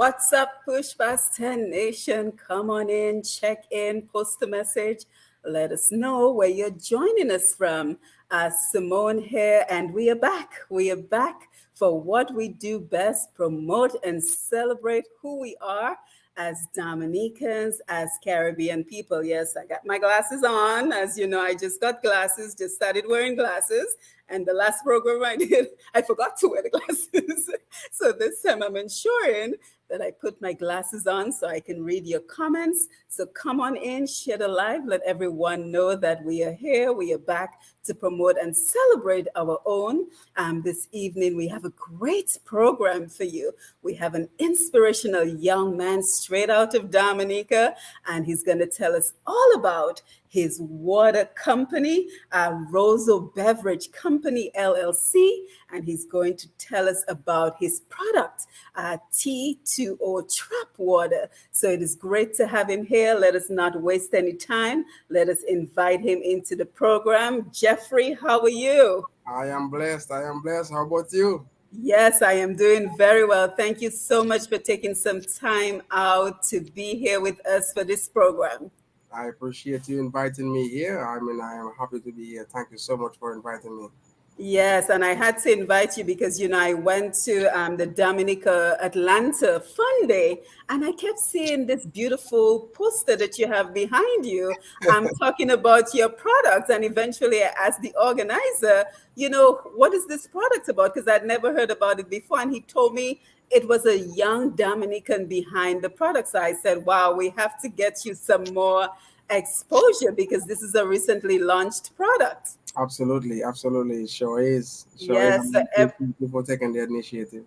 What's up, Push Past 10 Nation? Come on in, check in, post a message. Let us know where you're joining us from. Simone here, and we are back. We are back for what we do best, promote and celebrate who we are as Dominicans, as Caribbean people. Yes, I got my glasses on. As you know, I just got glasses, just started wearing glasses. And the last program I did, I forgot to wear the glasses. So this time I'm ensuring that I put my glasses on so I can read your comments. So come on in, share the live, let everyone know that we are here. We are back to promote and celebrate our own. This evening, we have a great program for you. We have an inspirational young man straight out of Dominica, and he's going to tell us all about his water company, Roseau Beverage Company LLC, and he's going to tell us about his product, T2O Trap Water. So it is great to have him here. Let us not waste any time. Let us invite him into the program. Jeffrey, how are you? I am blessed. I am blessed. How about you? Yes, I am doing very well. Thank you so much for taking some time out to be here with us for this program. I appreciate you inviting me here. I am happy to be here. Thank you so much for inviting me. Yes, and I had to invite you because, I went to the Dominica Atlanta Fun Day, and I kept seeing this beautiful poster that you have behind you. I'm talking about your products, and eventually I asked the organizer, what is this product about? Because I'd never heard about it before, and he told me it was a young Dominican behind the product. So I said, wow, we have to get you some more exposure because this is a recently launched product. Absolutely, absolutely. Sure is. Sure is. Yes, Thank you for taking the initiative.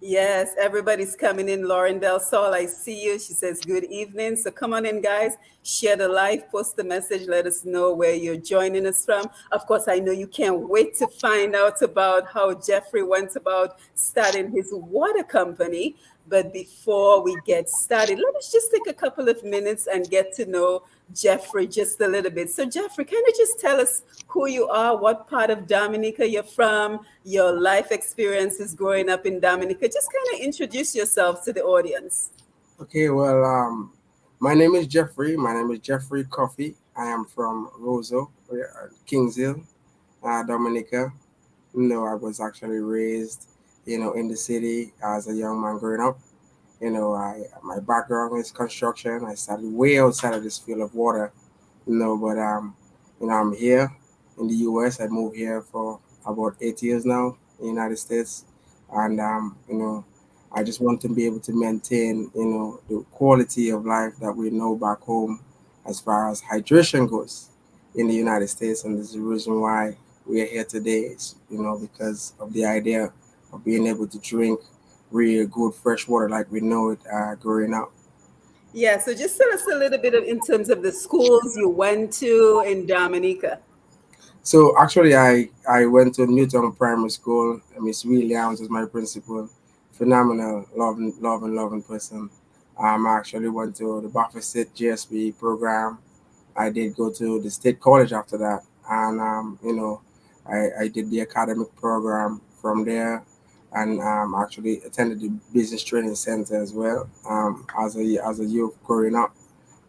yes, everybody's coming in. Lauren Del Sol, I see you. She says, good evening. So come on in, guys. Share the live, post the message. Let us know where you're joining us from. Of course, I know you can't wait to find out about how Jeffrey went about starting his water company. But before we get started, let us just take a couple of minutes and get to know Jeffrey just a little bit. So, Jeffrey, can you just tell us who you are, what part of Dominica you're from, your life experiences growing up in Dominica? Just kind of introduce yourself to the audience. Okay, well, my name is Jeffrey. My name is Jeffrey Cuffy. I am from Roseau, Kings Hill, Dominica. I was actually raised, in the city as a young man growing up. My background is construction. I started way outside of this field of water, but I'm here in the US. I moved here for about 8 years now in the United States, and I just want to be able to maintain, the quality of life that we know back home as far as hydration goes in the United States, and this is the reason why we are here today. Because of the idea of being able to drink real good fresh water like we know it growing up. Yeah, so just tell us a little bit in terms of the schools you went to in Dominica. So actually, I went to Newton Primary School. Miss Williams was my principal. Phenomenal, loving person. I actually went to the Buffalo State GSP program. I did go to the state college after that, and I did the academic program from there, and actually attended the business training center as well as a youth growing up.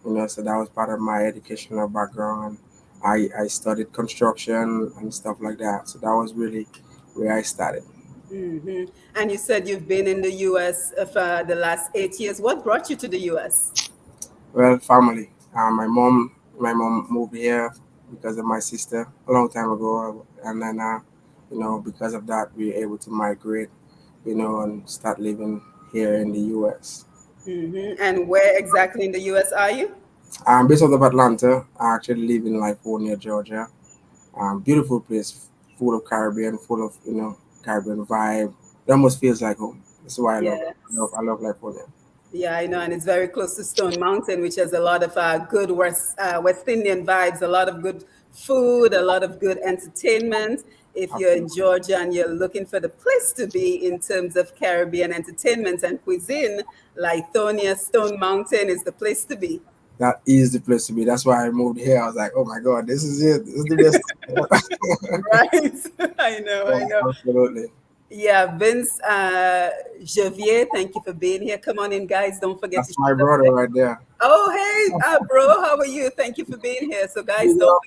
So that was part of my educational background. I studied construction and stuff like that. So that was really where I started. Hmm. And you said you've been in the US for the last 8 years. What brought you to the US? Well, family. My mom moved here because of my sister a long time ago, and then because of that we were able to migrate, and start living here in the U.S. And where exactly in the US are you? I'm based out of Atlanta. I actually live in Livonia, Georgia. Beautiful place, full of Caribbean, full of Caribbean vibe. It almost feels like home. That's why I love it. Yes. I love Livonia. Yeah, I know, and it's very close to Stone Mountain, which has a lot of good West Indian vibes, a lot of good food, a lot of good entertainment. If you're in Absolutely. Georgia and you're looking for the place to be in terms of Caribbean entertainment and cuisine, Lithonia, Stone Mountain is the place to be. That is the place to be. That's why I moved here. I was like, oh my God, this is it. This is the best. Right? I know, I Yeah, know. absolutely. Yeah, Vince Javier, thank you for being here. Come on in, guys. Don't forget to That's my share the brother live. right there. Oh, hey, bro, how are you? Thank you for being here. So, guys, Big don't up.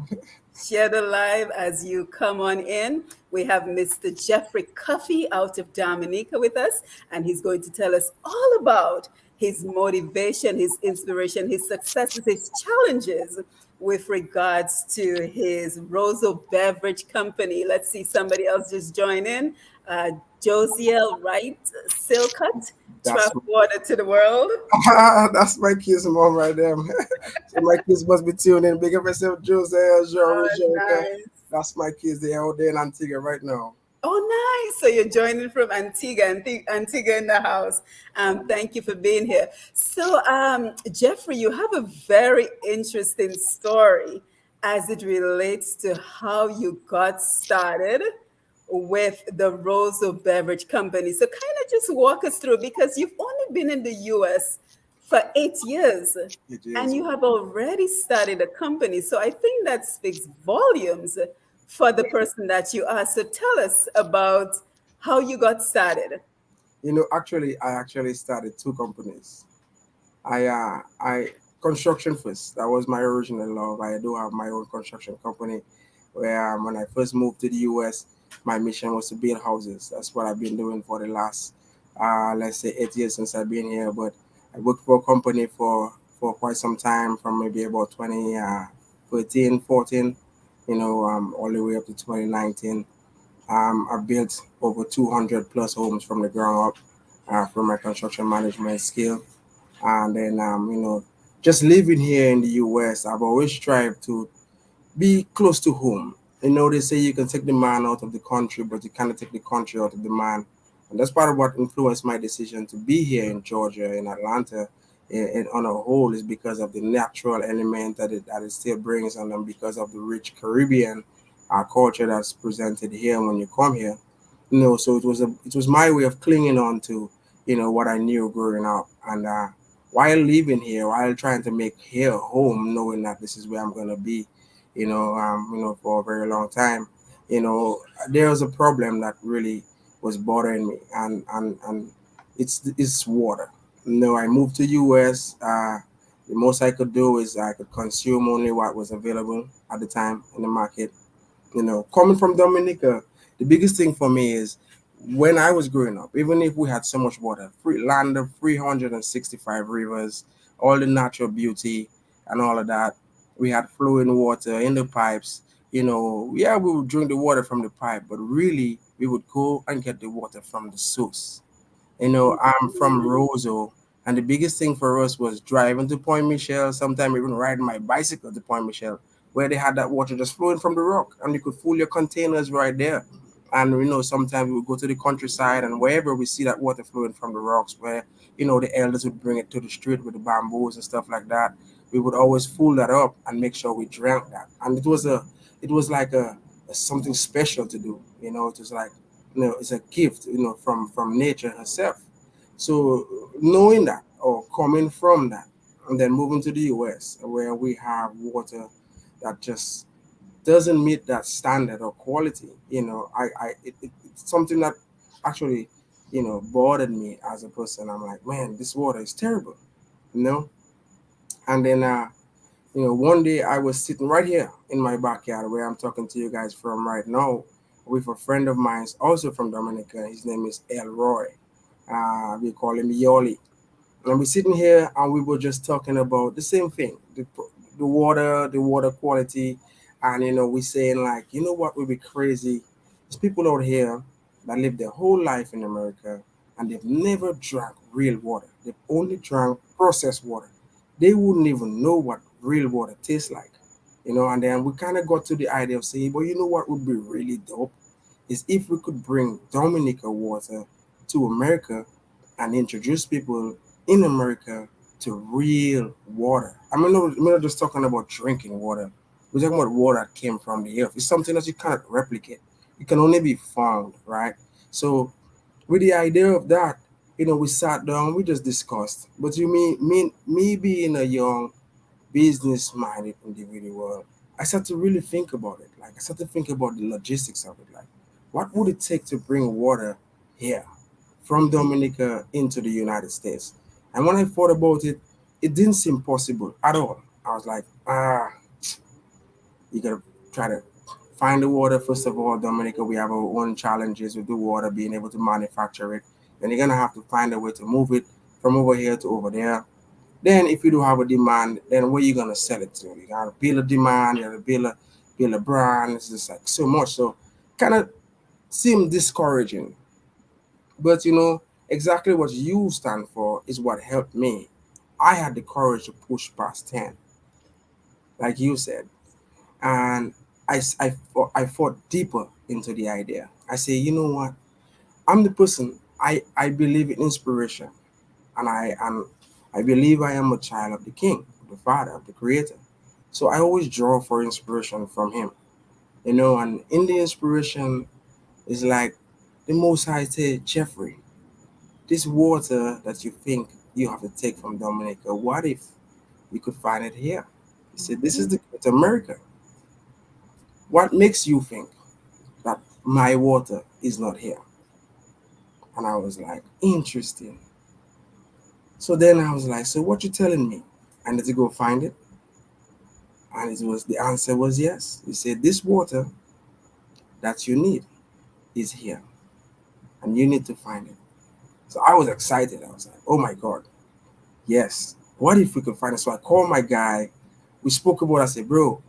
forget share the live as you come on in. We have Mr. Jeffrey Cuffy out of Dominica with us, and he's going to tell us all about his motivation, his inspiration, his successes, his challenges with regards to his Roseau Beverage Company. Let's see somebody else just join in. Josiel Wright, Silcut, That's Trust Water to the World. that's my kids' mom right there, man. So my kids must be tuning in. Big up yourself, Jose, Jory, Jerica. Nice. That's my kids. They out there in Antigua right now. Oh, nice. So you're joining from Antigua, Antigua in the house. Thank you for being here. So, Jeffrey, you have a very interesting story as it relates to how you got started with the Roseau Beverage Company. So, kind of just walk us through because you've only been in the US for 8 years It and is. you have already started a company. So, I think that speaks volumes for the person that you are. So tell us about how you got started. I actually started two companies. I construction first. That was my original love. I do have my own construction company, where when I first moved to the U.S., my mission was to build houses. That's what I've been doing for the last, let's say, 8 years since I've been here. But I worked for a company for quite some time, from maybe about 2013, 14, all the way up to 2019. I built over 200 plus homes from the ground up, from my construction management skill. And then, just living here in the US, I've always strived to be close to home. They say you can take the man out of the country, but you cannot take the country out of the man. And that's part of what influenced my decision to be here in Georgia, in Atlanta, on a whole, is because of the natural element that it still brings, and then because of the rich Caribbean culture that's presented here when you come here. So it was my way of clinging on to what I knew growing up, and while living here, while trying to make here home, knowing that this is where I'm gonna be, for a very long time. There was a problem that really was bothering me, and it's water. I moved to US. The most I could do is I could consume only what was available at the time in the market. Coming from Dominica, the biggest thing for me is when I was growing up, even if we had so much water, free land of 365 rivers, all the natural beauty and all of that, we had flowing water in the pipes. Yeah, we would drink the water from the pipe, but really we would go and get the water from the source. I'm from Roseau, and the biggest thing for us was driving to Point Michel, sometimes even riding my bicycle to Point Michel, where they had that water just flowing from the rock, and you could fill your containers right there. And sometimes we would go to the countryside, and wherever we see that water flowing from the rocks, where the elders would bring it to the street with the bamboos and stuff like that, we would always fill that up and make sure we drank that. And it was like a something special to do. It was like it's a gift, from nature herself. So knowing that, or coming from that, and then moving to the US, where we have water that just doesn't meet that standard or quality, it's something that actually, bothered me as a person. I'm like, man, this water is terrible, you know. And then, one day I was sitting right here in my backyard where I'm talking to you guys from right now, with a friend of mine, also from Dominica. His name is Elroy. We call him Yoli. And we're sitting here and we were just talking about the same thing, the water quality. And, we're saying, like, what would be crazy? There's people out here that live their whole life in America and they've never drank real water. They've only drank processed water. They wouldn't even know what real water tastes like. And then we kind of got to the idea of saying, but what would be really dope is if we could bring Dominica water to America and introduce people in America to real water. We're not just talking about drinking water. We're talking about water that came from the earth. It's something that you cannot replicate. It can only be found, right? So with the idea of that, we sat down, we just discussed. But you me being a young business-minded individual, I started to really think about it. Like I started to think about the logistics of it. Like, What would it take to bring water here from Dominica into the United States? And when I thought about it, it didn't seem possible at all. I was like, you gotta try to find the water first of all. Dominica, we have our own challenges with the water, being able to manufacture it. Then you're gonna have to find a way to move it from over here to over there. Then if you do have a demand, then where you gonna sell it to? You gotta build a demand, you gotta build a brand. It's just like so much. So kind of seemed discouraging. But exactly what you stand for is what helped me. I had the courage to push past 10, like you said. And I fought deeper into the idea. I say, you know what? I'm the person, I believe in inspiration. And I believe I am a child of the king, of the father, of the creator. So I always draw for inspiration from him. And in the inspiration is like the most high say, Jeffrey, this water that you think you have to take from Dominica, what if you could find it here? He said, this is it's America. What makes you think that my water is not here? And I was like, interesting. So then I was like, so what you telling me? I need to go find it. And the answer was yes. He said, this water that you need is here. And you need to find it. So I was excited. I was like, oh my God, yes. What if we could find it? So I called my guy. We spoke about it. I said, bro,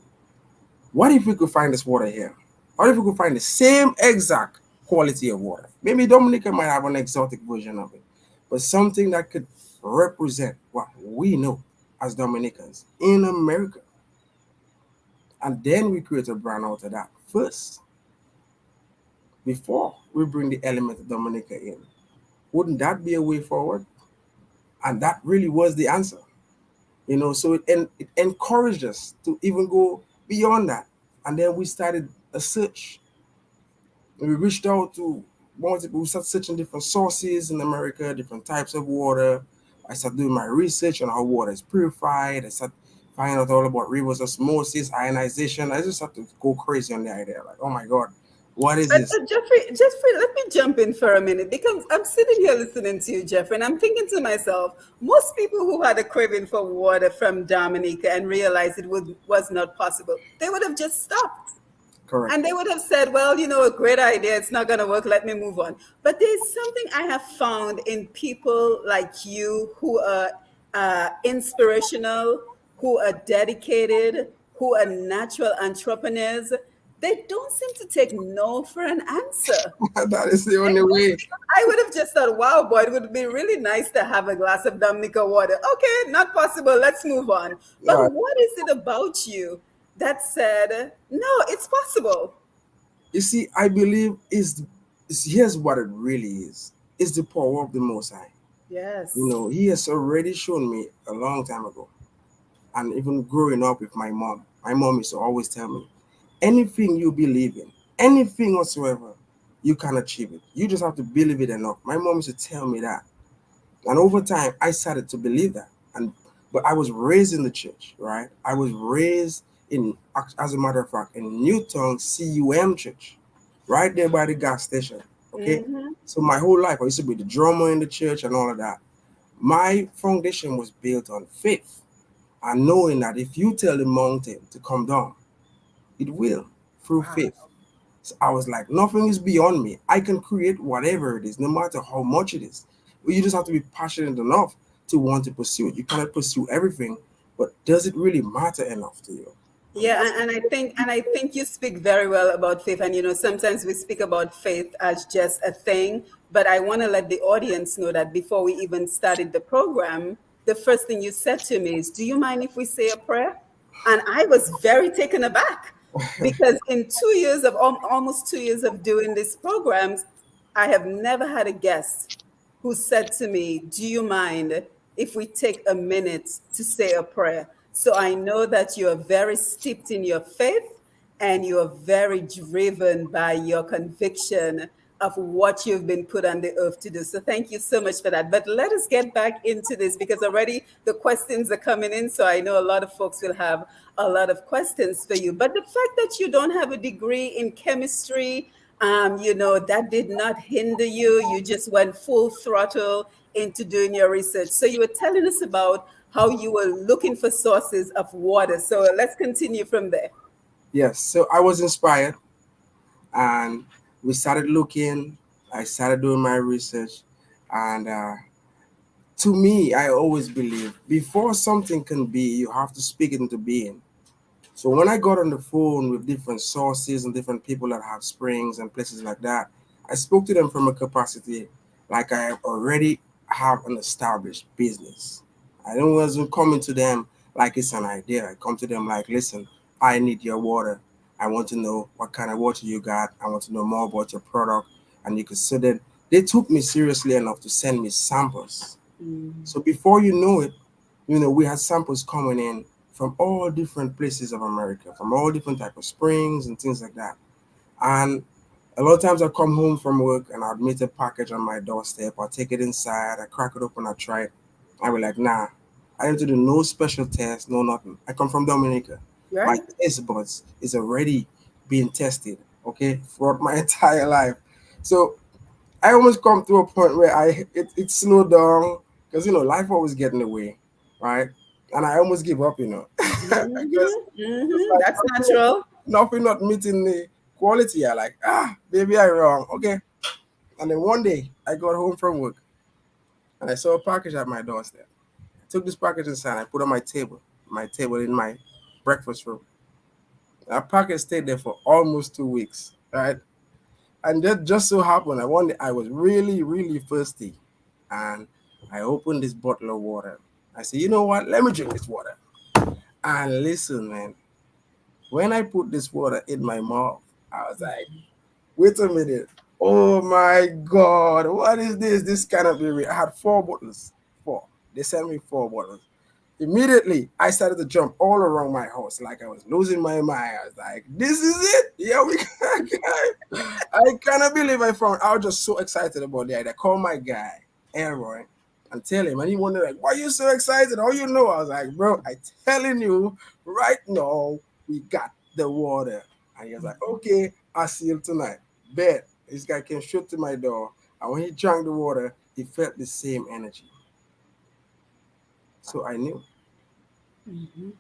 what if we could find this water here? What if we could find the same exact quality of water? Maybe Dominica might have an exotic version of it, but something that could represent what we know as Dominicans in America. And then we create a brand out of that first before we bring the element of Dominica in. Wouldn't that be a way forward? And that really was the answer. So it encouraged us to even go beyond that. And then we started a search. And we reached out to multiple, we started searching different sources in America, different types of water. I started doing my research on how water is purified. I started finding out all about reverse osmosis, ionization. I just started to go crazy on the idea. Like, oh my God, what is But this? Jeffrey, let me jump in for a minute because I'm sitting here listening to you, Jeffrey, and I'm thinking to myself, most people who had a craving for water from Dominica and realized was not possible, they would have just stopped. Correct. And they would have said, well, a great idea. It's not going to work. Let me move on. But there's something I have found in people like you who are inspirational, who are dedicated, who are natural entrepreneurs. They don't seem to take no for an answer. That is the only way. I would have just thought, wow, boy, it would be really nice to have a glass of Dominica water. Okay, not possible. Let's move on. But Uh, what is it about you that said, no, it's possible? you see, I believe here's what it really is. It's the power of the Most High. Yes. He has already shown me a long time ago. And even growing up with my mom used to always tell me, anything you believe in, anything whatsoever, you can achieve it. You just have to believe it enough. My mom used to tell me that. And over time, I started to believe that. But I was raised in the church, right? I was raised as a matter of fact, in Newton CUM Church, right there by the gas station. Okay, Hmm. so my whole life I used to be the drummer in the church and all of that. My foundation was built on faith and knowing that if you tell the mountain to come down, it will through faith. Wow. So I was like, nothing is beyond me. I can create whatever it is, no matter how much it is. But you just have to be passionate enough to want to pursue it. You cannot pursue everything, but does it really matter enough to you? Yeah, and I think you speak very well about faith. And sometimes we speak about faith as just a thing, but I want to let the audience know that before we even started the program, the first thing you said to me is, "Do you mind if we say a prayer?" And I was very taken aback because in 2 years of almost 2 years of doing these programs, I have never had a guest who said to me, do you mind if we take a minute to say a prayer? So I know that you are very steeped in your faith and you are very driven by your conviction of what you've been put on the earth to do. So thank you so much for that. But let us get back into this because already the questions are coming in. So I know a lot of folks will have a lot of questions for you. But the fact that you don't have a degree in chemistry, that did not hinder you. You just went full throttle into doing your research. So you were telling us about how you were looking for sources of water. So let's continue from there. Yes, so I was inspired, and we started looking. I started doing my research, and to me, I always believe before something can be, you have to speak it into being. So when I got on the phone with different sources and different people that have springs and places like that, I spoke to them from a capacity like I already have an established business. I don't wasn't coming to them like it's an idea. I come to them like, listen, I need your water. I want to know what kind of water you got. I want to know more about your product. And you could see that they took me seriously enough to send me samples. Mm. So before you know it, we had samples coming in from all different places of America, from all different type of springs and things like that. And a lot of times I come home from work and I'd meet a package on my doorstep. I take it inside, I crack it open, I try it. I be like, nah, I didn't do no special test, no nothing. I come from Dominica. My Right? taste buds is already being tested, okay, throughout my entire life. So I almost come to a point where it slowed down because life always get in the way, right? And I almost give up, because it's like That's nothing, natural. nothing not meeting the quality. I like, maybe I wrong, okay. And then one day I got home from work and I saw a package at my doorstep. I took this package inside, I put on my table in my breakfast room. That package stayed there for almost 2 weeks, right? And that just so happened, I one day I was really, really thirsty, and I opened this bottle of water. I said, you know what? Let me drink this water. And listen, man, when I put this water in my mouth, I was like, wait a minute. Oh my God, what is this? This cannot be real. I had 4 bottles. Four. They sent me 4 bottles. Immediately, I started to jump all around my house like I was losing my mind. I was like, this is it. Yeah, we I cannot believe I found. I was just so excited about that. I called my guy, Elroy, and tell him, and he wondered like, "Why you so excited? How you know?" I was like, "Bro, I telling you right now, we got the water." And he was like, "Okay, I'll see you tonight." Bet this guy came straight to my door, and when he drank the water, he felt the same energy. So I knew, Mhm.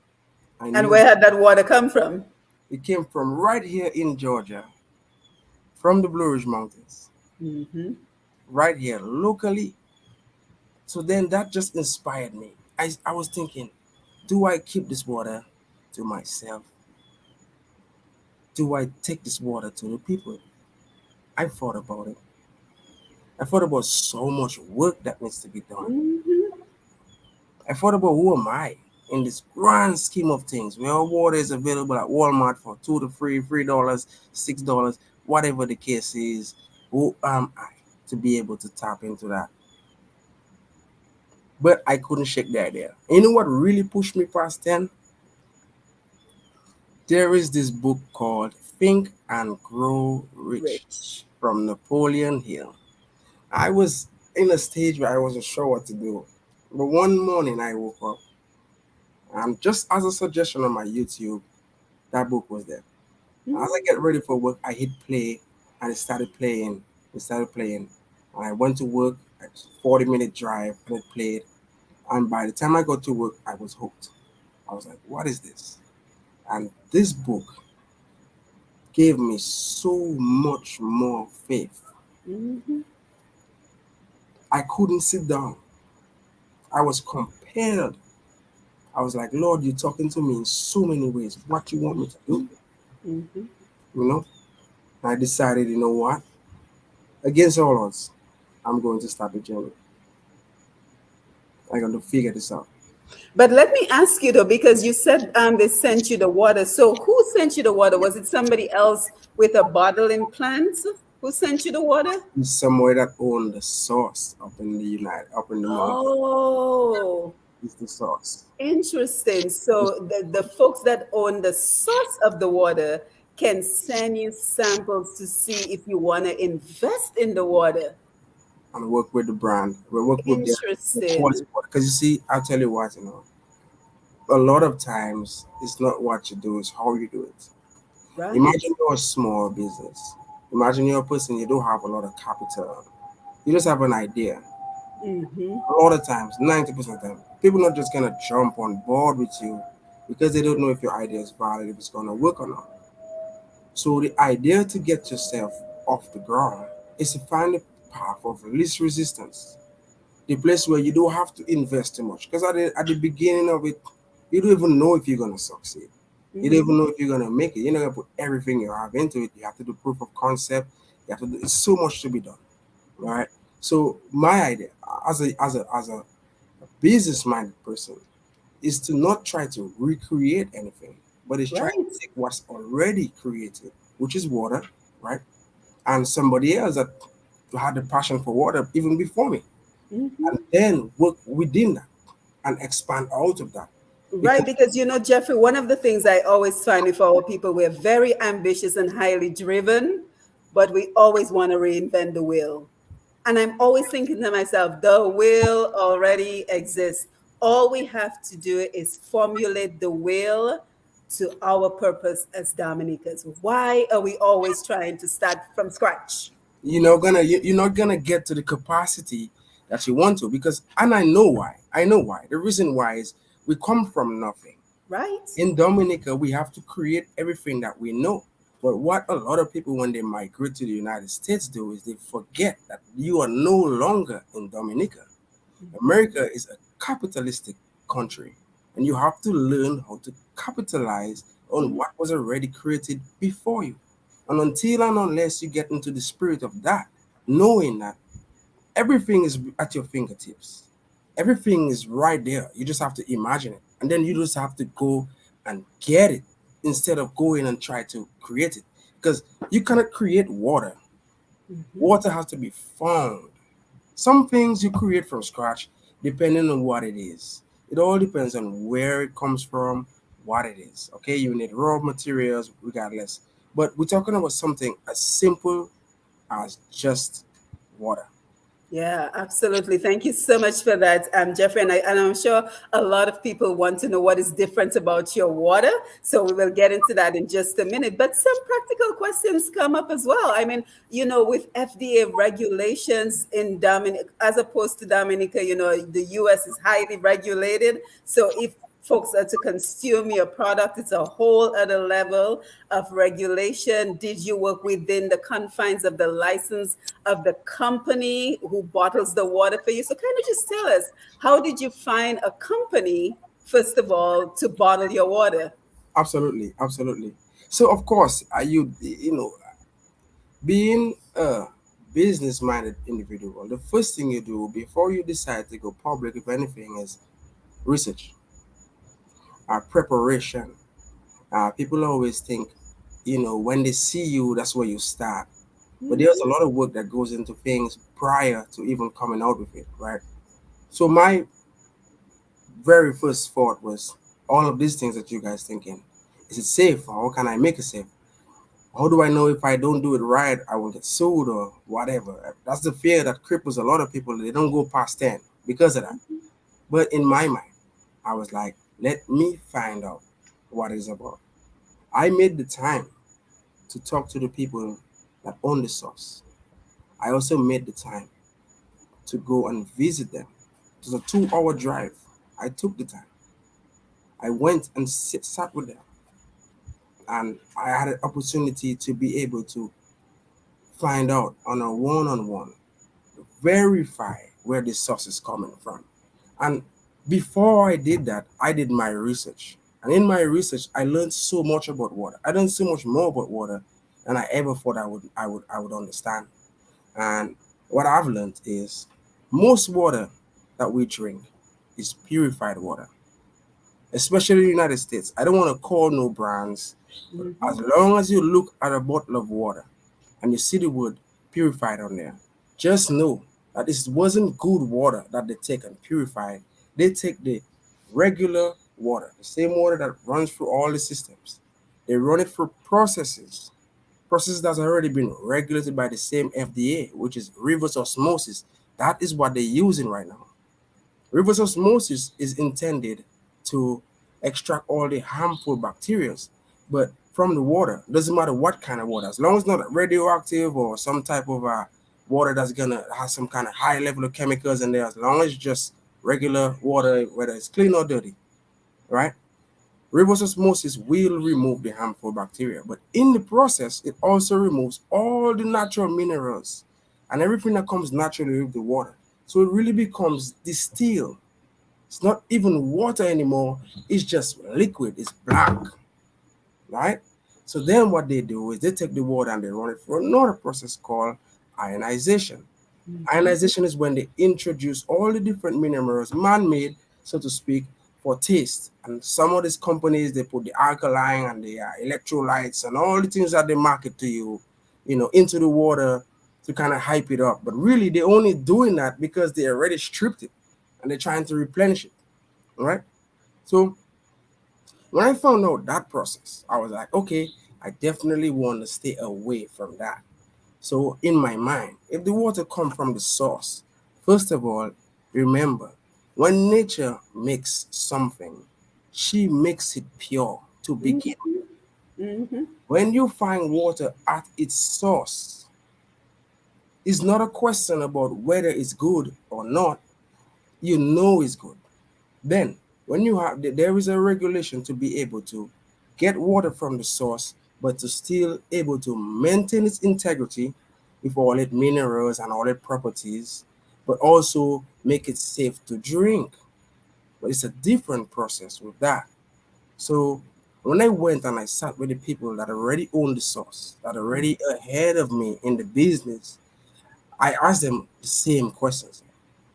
I And knew where had that water come from? it came from right here in Georgia, from the Blue Ridge Mountains, Hmm. right here locally. So then that just inspired me. I was thinking, do I keep this water to myself? Do I take this water to the people? I thought about it. I thought about so much work that needs to be done. Hmm. I thought about who am I in this grand scheme of things where our water is available at Walmart for $2 to $3, $6, whatever the case is. Who am I to be able to tap into that? But I couldn't shake the idea. You know what really pushed me past 10? There is this book called Think and Grow Rich Rich. from Napoleon Hill. I was in a stage where I wasn't sure what to do. But one morning I woke up and just as a suggestion on my YouTube, that book was there. As I get ready for work, I hit play and it started playing. It started playing. And I went to work, a 40-minute drive, and it played. And by the time I got to work, I was hooked. I was like, what is this? And this book gave me so much more faith. Hmm. I couldn't sit down. I was compelled. I was like, Lord, you're talking to me in so many ways. What you want me to do? Hmm. You know? I decided, you know what? Against all odds, I'm going to start the journey. I'm going to figure this out. But let me ask you though, because you said they sent you the water. So who sent you the water? Was it somebody else with a bottling plant who sent you the water? It's somewhere that owned the source up in the mountain. Oh, It's the source. interesting. So the folks that own the source of the water can send you samples to see if you want to invest in the water. And work with the brand. We work with the quality Interesting. water. Because you see, I'll tell you what, a lot of times it's not what you do, it's how you do it. Right. Imagine you're a small business. Imagine you're a person, you don't have a lot of capital. You just have an idea. Mm-hmm. A lot of times, 90% of the time, people not just gonna jump on board with you because they don't know if your idea is valid, if it's gonna work or not. So the idea to get yourself off the ground is to find the path of least resistance, the place where you don't have to invest too much. Because at the beginning of it, you don't even know if you're gonna succeed. You don't Mm-hmm. even know if you're gonna make it. You're not gonna put everything you have into it. You have to do proof of concept. You have to do. It's so much to be done, right? So my idea, as a business minded person, is to not try to recreate anything, but is try to Right. take what's already created, which is water, right? And somebody else that had the passion for water even before me, Mm-hmm. and then work within that and expand out of that. Right, Because because Jeffrey, one of the things I always find with our people, we're very ambitious and highly driven, but we always want to reinvent the wheel. And I'm always thinking to myself, the wheel already exists. All we have to do is formulate the wheel to our purpose as Dominicans. Why are we always trying to start from scratch? you're not gonna get to the capacity that you want to, because, and I know why. The reason why is we come from nothing. Right? In Dominica, we have to create everything that we know. But what a lot of people, when they migrate to the United States, do is they forget that you are no longer in Dominica. Mhm. America is a capitalistic country, and you have to learn how to capitalize on Mhm. what was already created before you. And until and unless you get into the spirit of that, knowing that everything is at your fingertips. Everything is right there. You just have to imagine it. And then you just have to go and get it instead of going and try to create it. Because you cannot create water. Mhm. Water has to be found. Some things you create from scratch depending on what it is. It all depends on where it comes from, what it is. Okay, you need raw materials regardless. But we're talking about something as simple as just water. Yeah, absolutely. Thank you so much for that, Jeffrey. And I'm sure a lot of people want to know what is different about your water. So we will get into that in just a minute. But some practical questions come up as well. I mean, with FDA regulations in Dominica, as opposed to Dominica, the US is highly regulated. So if folks are to consume your product, it's a whole other level of regulation. Did you work within the confines of the license of the company who bottles the water for you? So kind of just tell us, how did you find a company, first of all, to bottle your water? Absolutely, absolutely. So of course, being a business-minded individual, the first thing you do before you decide to go public, if anything, is research, preparation. People always think, when they see you, that's where you start. But there's a Mhm. lot of work that goes into things prior to even coming out with it, right? So my very first thought was all of these things that you guys thinking. Is it safe? How can I make it safe? How do I know if I don't do it right, I will get sued or whatever? That's the fear that cripples a lot of people. They don't go past 10 because of that. But in my mind, I was like, let me find out what it's about. I made the time to talk to the people that own the source. I also made the time to go and visit them. It was a 2 hour drive. I took the time. I went and sat with them, and I had an opportunity to be able to find out on a one on one, verify where the source is coming from. And before I did that, I did my research. And in my research, I learned so much about water. I learned so much more about water than I ever thought I would understand. And what I've learned is most water that we drink is purified water, especially in the United States. I don't want to call no brands, but as Mhm. long as you look at a bottle of water and you see the word purified on there, just know that this wasn't good water that they take and purify it. They take the regular water, the same water that runs through all the systems. They run it through processes that's already been regulated by the same FDA, which is reverse osmosis. That is what they're using right now. Reverse osmosis is intended to extract all the harmful bacteria. But from the water. Doesn't matter what kind of water, as long as it's not radioactive or some type of water that's gonna have some kind of high level of chemicals in there. As long as it's just regular water, whether it's clean or dirty, right? Reverse osmosis will remove the harmful bacteria, but in the process, it also removes all the natural minerals and everything that comes naturally with the water. So it really becomes distilled. It's not even water anymore, it's just liquid, it's black, right? So then what they do is they take the water and they run it through another process called ionization. Mm-hmm. Ionization is when they introduce all the different minerals, man-made, so to speak, for taste. And some of these companies they put the alkaline and the electrolytes and all the things that they market to you, into the water to kind of hype it up. But really, they're only doing that because they already stripped it and they're trying to replenish it. All right. So when I found out that process, I was like, okay, I definitely want to stay away from that. So in my mind, if the water comes from the source, first of all, remember, when nature makes something, she makes it pure to begin. Mm-hmm. Mm-hmm. When you find water at its source, it's not a question about whether it's good or not. You know it's good. Then, when you have, there is a regulation to be able to get water from the source, but to still able to maintain its integrity with all its minerals and all its properties, but also make it safe to drink. But it's a different process with that. So when I went and I sat with the people that already own the source, that are already ahead of me in the business, I asked them the same questions.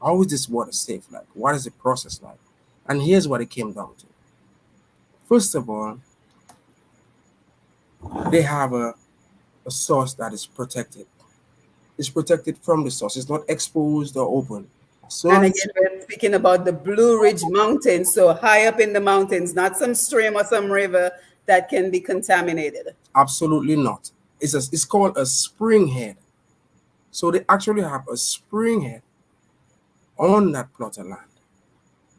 How is this water safe? Like, what is the process like? And here's what it came down to. First of all, they have a source that is protected. It's protected from the source. It's not exposed or open. As soon And as it's again, we're speaking about the Blue Ridge Mountains, so high up in the mountains, not some stream or some river that can be contaminated. absolutely not. It's called a spring head. So they actually have a spring head on that plot of land.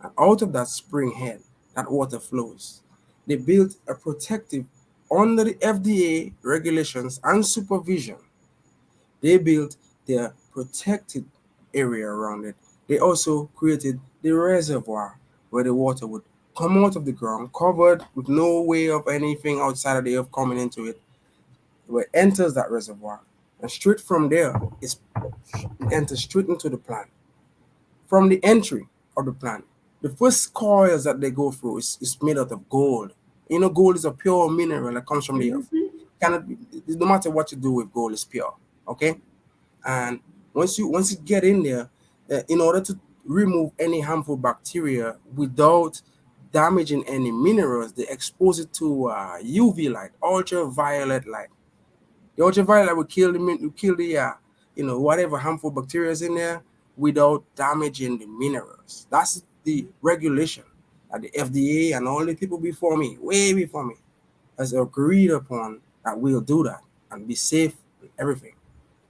And out of that spring head, that water flows. They built a protective under the FDA regulations and supervision. They built their protected area around it. They also created the reservoir where the water would come out of the ground, covered with no way of anything outside of the earth coming into it, where it enters that reservoir. And straight from there, it enters straight into the plant. From the entry of the plant, the first coils that they go through is made out of gold. Gold is a pure mineral that comes from the earth. Cannot be, no matter what you do with gold, is pure. Okay, and once you get in there, in order to remove any harmful bacteria without damaging any minerals, they expose it to UV light, ultraviolet light. The ultraviolet will kill the whatever harmful bacteria is in there without damaging the minerals. That's the regulation that the FDA and all the people before me, way before me, has agreed upon, that we'll do that and be safe with everything.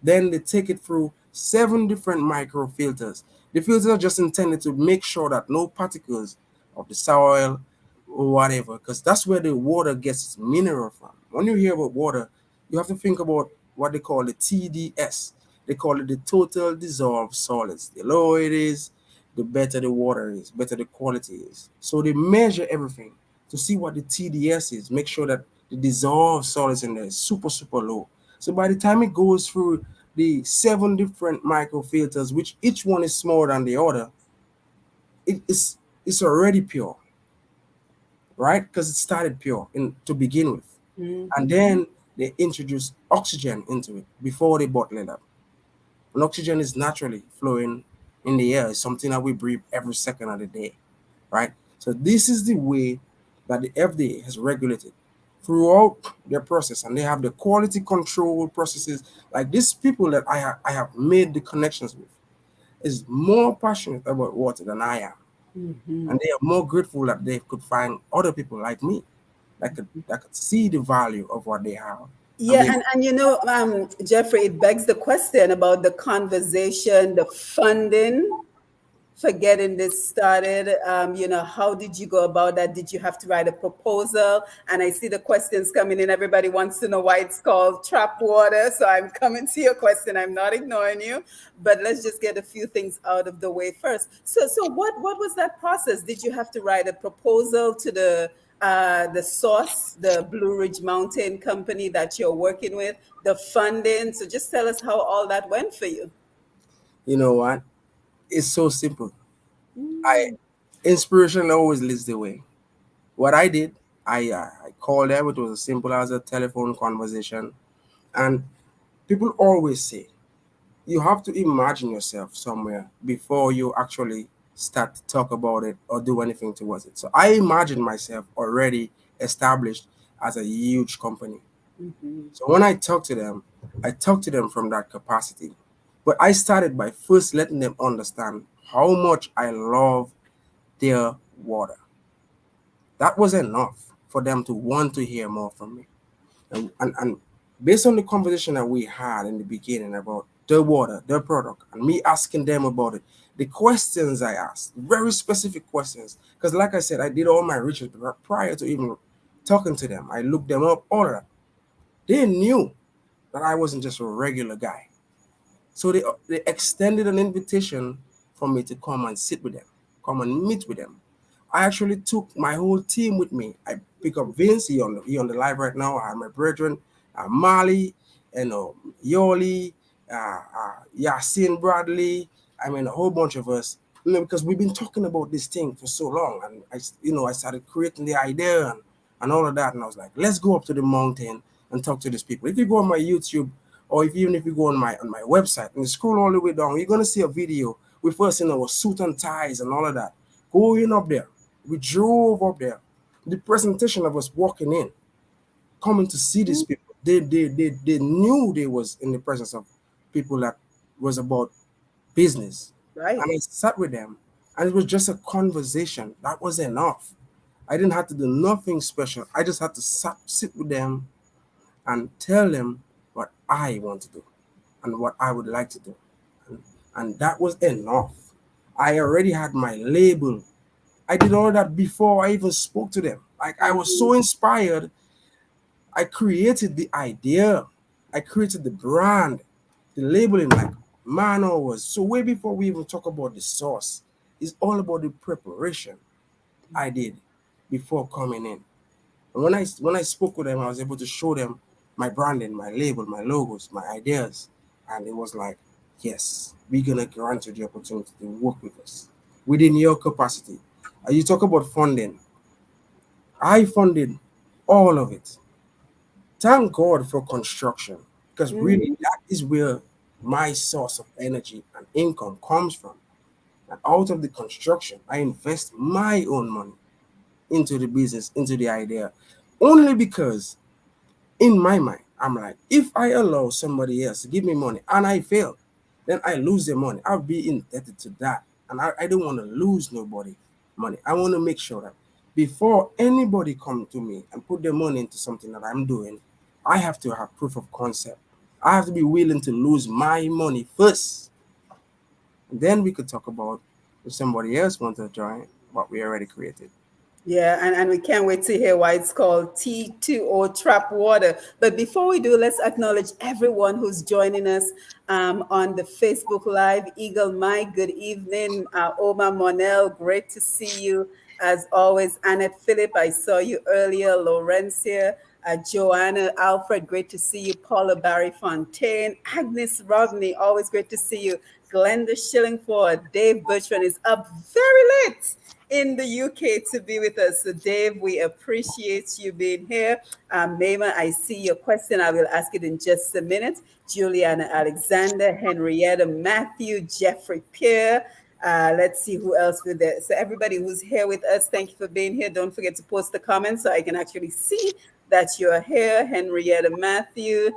Then they take it through 7 different micro filters. The filters are just intended to make sure that no particles of the soil or whatever, because that's where the water gets its mineral from. When you hear about water, you have to think about what they call the TDS. They call it the total dissolved solids. The lower it is, the better the water is, better the quality is. So they measure everything to see what the TDS is, make sure that the dissolved solids in there is super, super low. So by the time it goes through the 7 different microfilters, which each one is smaller than the other, it's already pure, right? Because it started pure to begin with. And Mm-hmm. then they introduce oxygen into it before they bottle it up. And oxygen is naturally flowing in the air. It's something that we breathe every second of the day, right? So this is the way that the FDA has regulated throughout their process, and they have the quality control processes. Like these people that I have made the connections with is more passionate about water than I am, Mm-hmm. and they are more grateful that they could find other people like me that could see the value of what they have and Yeah, be able. and Jeffrey, it begs the question about the conversation, the funding. for getting this started. How did you go about that? Did you have to write a proposal? And I see the questions coming in. Everybody wants to know why it's called trap water. So I'm coming to your question. I'm not ignoring you, but let's just get a few things out of the way first. So what was that process? Did you have to write a proposal to the source, the Blue Ridge Mountain company that you're working with, the funding? So just tell us how all that went for you. You know what? It's so simple. I Mm. Inspiration always leads the way. What I did, I called them. It was as simple as a telephone conversation, and people always say you have to imagine yourself somewhere before you actually start to talk about it or do anything towards it. So I imagine myself already established as a huge company. Mhm. So when I talk to them from that capacity. But I started by first letting them understand how much I love their water. That was enough for them to want to hear more from me. And based on the conversation that we had in the beginning about the water, the product, and me asking them about it, the questions I asked, very specific questions, because like I said, I did all my research prior to even talking to them. I looked them up, all of that. They knew that I wasn't just a regular guy. So they extended an invitation for me to come and sit with them, come and meet with them. I actually took my whole team with me. I pick up Vince, he on the live right now. I have my brethren, Mali, Yoli, Yasin Bradley. I mean, a whole bunch of us. Because we've been talking about this thing for so long, and I started creating the idea and all of that, and I was like, let's go up to the mountain and talk to these people. If you go on my YouTube, or if you go on my website and you scroll all the way down, you're gonna see a video with us in our suit and ties and all of that. Going up there, we drove up there. The presentation of us walking in, coming to see these Mm. people, they knew they was in the presence of people that was about business. Right. And I sat with them, and it was just a conversation. That was enough. I didn't have to do nothing special. I just had to sit with them and tell them what I want to do and what I would like to do. And, and that was enough. I already had my label. I did all that before I even spoke to them. Like I was Mhm. so inspired. I created the idea. I created the brand, the labeling, like man was. So way before we even talk about the sauce, it's all about the preparation I did before coming in. And when I spoke with them, I was able to show them my branding, my label, my logos, my ideas, and it was like, yes, we're gonna grant you the opportunity to work with us within your capacity. You talk about funding. I funded all of it. Thank God for construction, because really Mhm. that is where my source of energy and income comes from. And out of the construction, I invest my own money into the business, into the idea, only because in my mind, I'm like, if I allow somebody else to give me money and I fail, then I lose the money. I'll be indebted to that. And I don't want to lose nobody money. I want to make sure that before anybody come to me and put their money into something that I'm doing, I have to have proof of concept. I have to be willing to lose my money first. And then we could talk about if somebody else wants to join what we already created. Yeah, and we can't wait to hear why it's called T2O Trap Water. But before we do, let's acknowledge everyone who's joining us on the Facebook Live. Eagle Mike, good evening. Oma Monel, great to see you. As always, Annette Phillip, I saw you earlier. Laurencia, Joanna Alfred, great to see you. Paula Barry Fontaine, Agnes Rodney, always great to see you. Glenda Shillingford, Dave Bertrand is up very late in the UK to be with us. So, Dave, we appreciate you being here. Mema, I see your question. I will ask it in just a minute. Juliana Alexander, Henrietta Matthew, Jeffrey Pierre. Let's see who else with there. So, everybody who's here with us, thank you for being here. Don't forget to post the comments so I can actually see that you're here. Henrietta Matthew,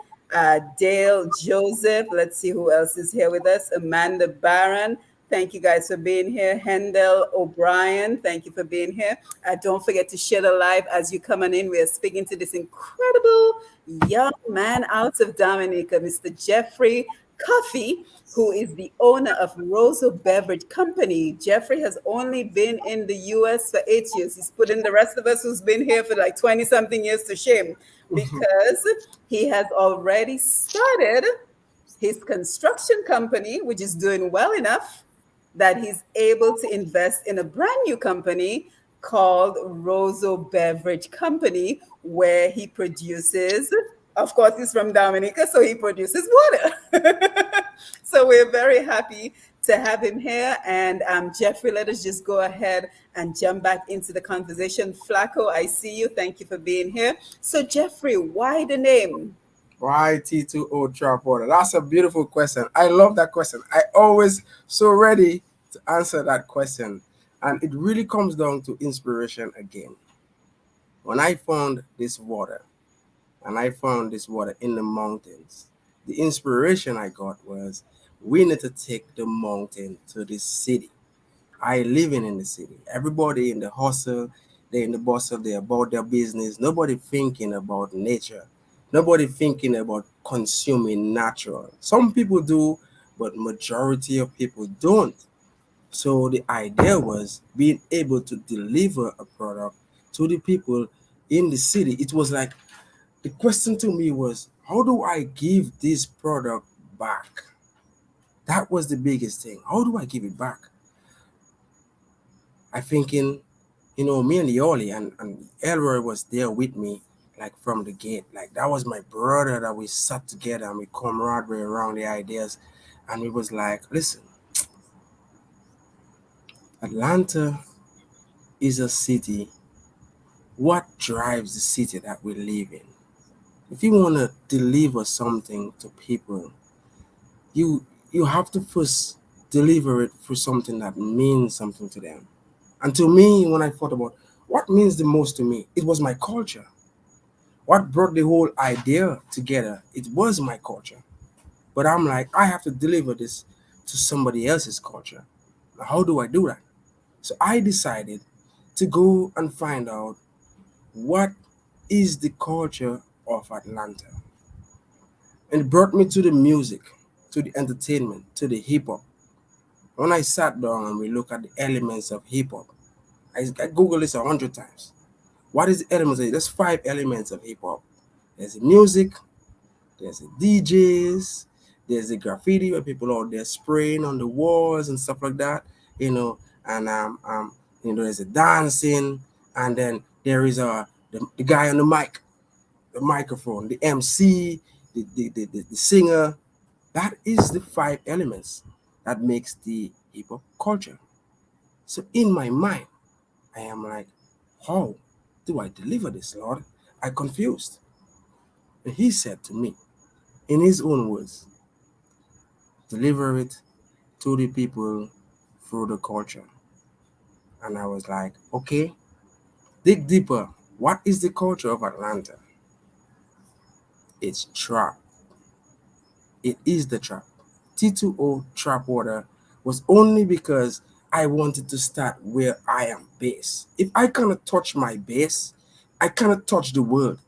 Dale Joseph. Let's see who else is here with us. Amanda Barron. Thank you guys for being here. Hendel O'Brien, thank you for being here. Don't forget to share the live as you coming in. We are speaking to this incredible young man out of Dominica, Mr. Jeffrey Cuffy, who is the owner of Roseau Beverage Company. Jeffrey has only been in the US for 8 years. He's putting the rest of us who's been here for like 20 something years to shame because he has already started his construction company, which is doing well enough that he's able to invest in a brand new company called Roseau Beverage Company, where he produces, of course, he's from Dominica, so he produces water. So we're very happy to have him here. And Jeffrey, let us just go ahead and jump back into the conversation. Flacco, I see you. Thank you for being here. So, Jeffrey, why the name? Why T2O trap water? That's a beautiful question. I love that question. I always so ready to answer that question. And it really comes down to inspiration again. When I found this water, and I found this water in the mountains, the inspiration I got was we need to take the mountain to the city. I living in the city. Everybody in the hustle, they in the bustle, they about their business. Nobody thinking about nature. Nobody thinking about consuming natural. Some people do, but majority of people don't. So the idea was being able to deliver a product to the people in the city. It was like the question to me was, how do I give this product back? That was the biggest thing. How do I give it back? I thinking, me and Yoli and Elroy was there with me, like from the gate. Like that was my brother that we sat together and we camaraderie around the ideas. And we was like, listen, Atlanta is a city. What drives the city that we live in? If you want to deliver something to people, you you have to first deliver it through something that means something to them. And to me, when I thought about what means the most to me, it was my culture. What brought the whole idea together, it was my culture. But I'm like, I have to deliver this to somebody else's culture. Now, how do I do that? So I decided to go and find out what is the culture of Atlanta. And it brought me to the music, to the entertainment, to the hip hop. When I sat down and we look at the elements of hip hop, I Googled this 100 times. What is the elements? There's five elements of hip hop. There's the music, there's the DJs, there's the graffiti where people out there spraying on the walls and stuff like that, and there's the dancing, and then there is the guy on the microphone, the MC, the singer. That is the five elements that makes the hip hop culture. So in my mind, I am like, how do I deliver this, Lord? I confused. And he said to me, in his own words, deliver it to the people through the culture. And I was like, okay, dig deeper. What is the culture of Atlanta? It's trap. It is the trap. T2O Trap Water was only because I wanted to start where I am based. If I cannot touch my base, I cannot touch the world.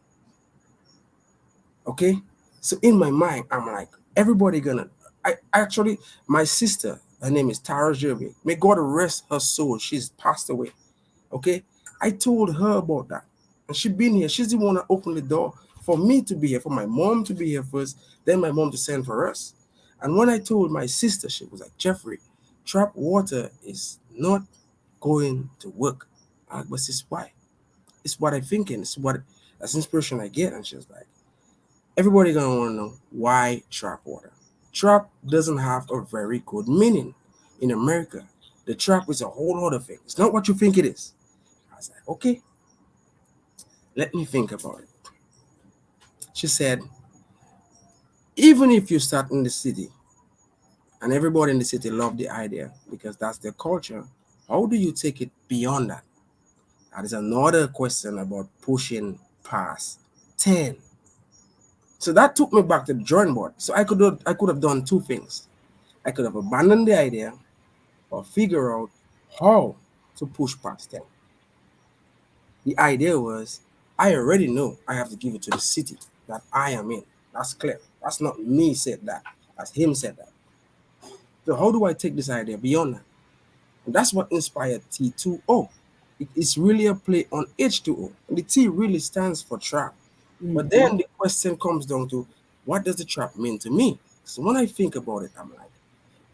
Okay? So in my mind, I'm like, everybody gonna I actually my sister, her name is Tara Jervey. May God rest her soul. She's passed away. Okay? I told her about that. And she been here. She's the one that opened the door for me to be here, for my mom to be here first, then my mom to send for us. And when I told my sister, she was like, Jeffrey, trap water is not going to work. But it's why? It's what I'm thinking. That's inspiration I get. And she was like, everybody gonna wanna know why trap water. Trap doesn't have a very good meaning in America. The trap is a whole other thing. It's not what you think it is. I was like, okay, let me think about it. She said, even if you start in the city and everybody in the city love the idea because that's their culture, how do you take it beyond that? That is another question about pushing past 10. So that took me back to the drawing board. So I could have done two things. I could have abandoned the idea or figure out how to push past 10. The idea was I already know I have to give it to the city that I am in. That's clear. That's not me said that. as him said that. So how do I take this idea beyond that? And that's what inspired T2O. It's really a play on H2O. And the T really stands for trap. But Mm-hmm. then the question comes down to, what does the trap mean to me? So when I think about it, I'm like,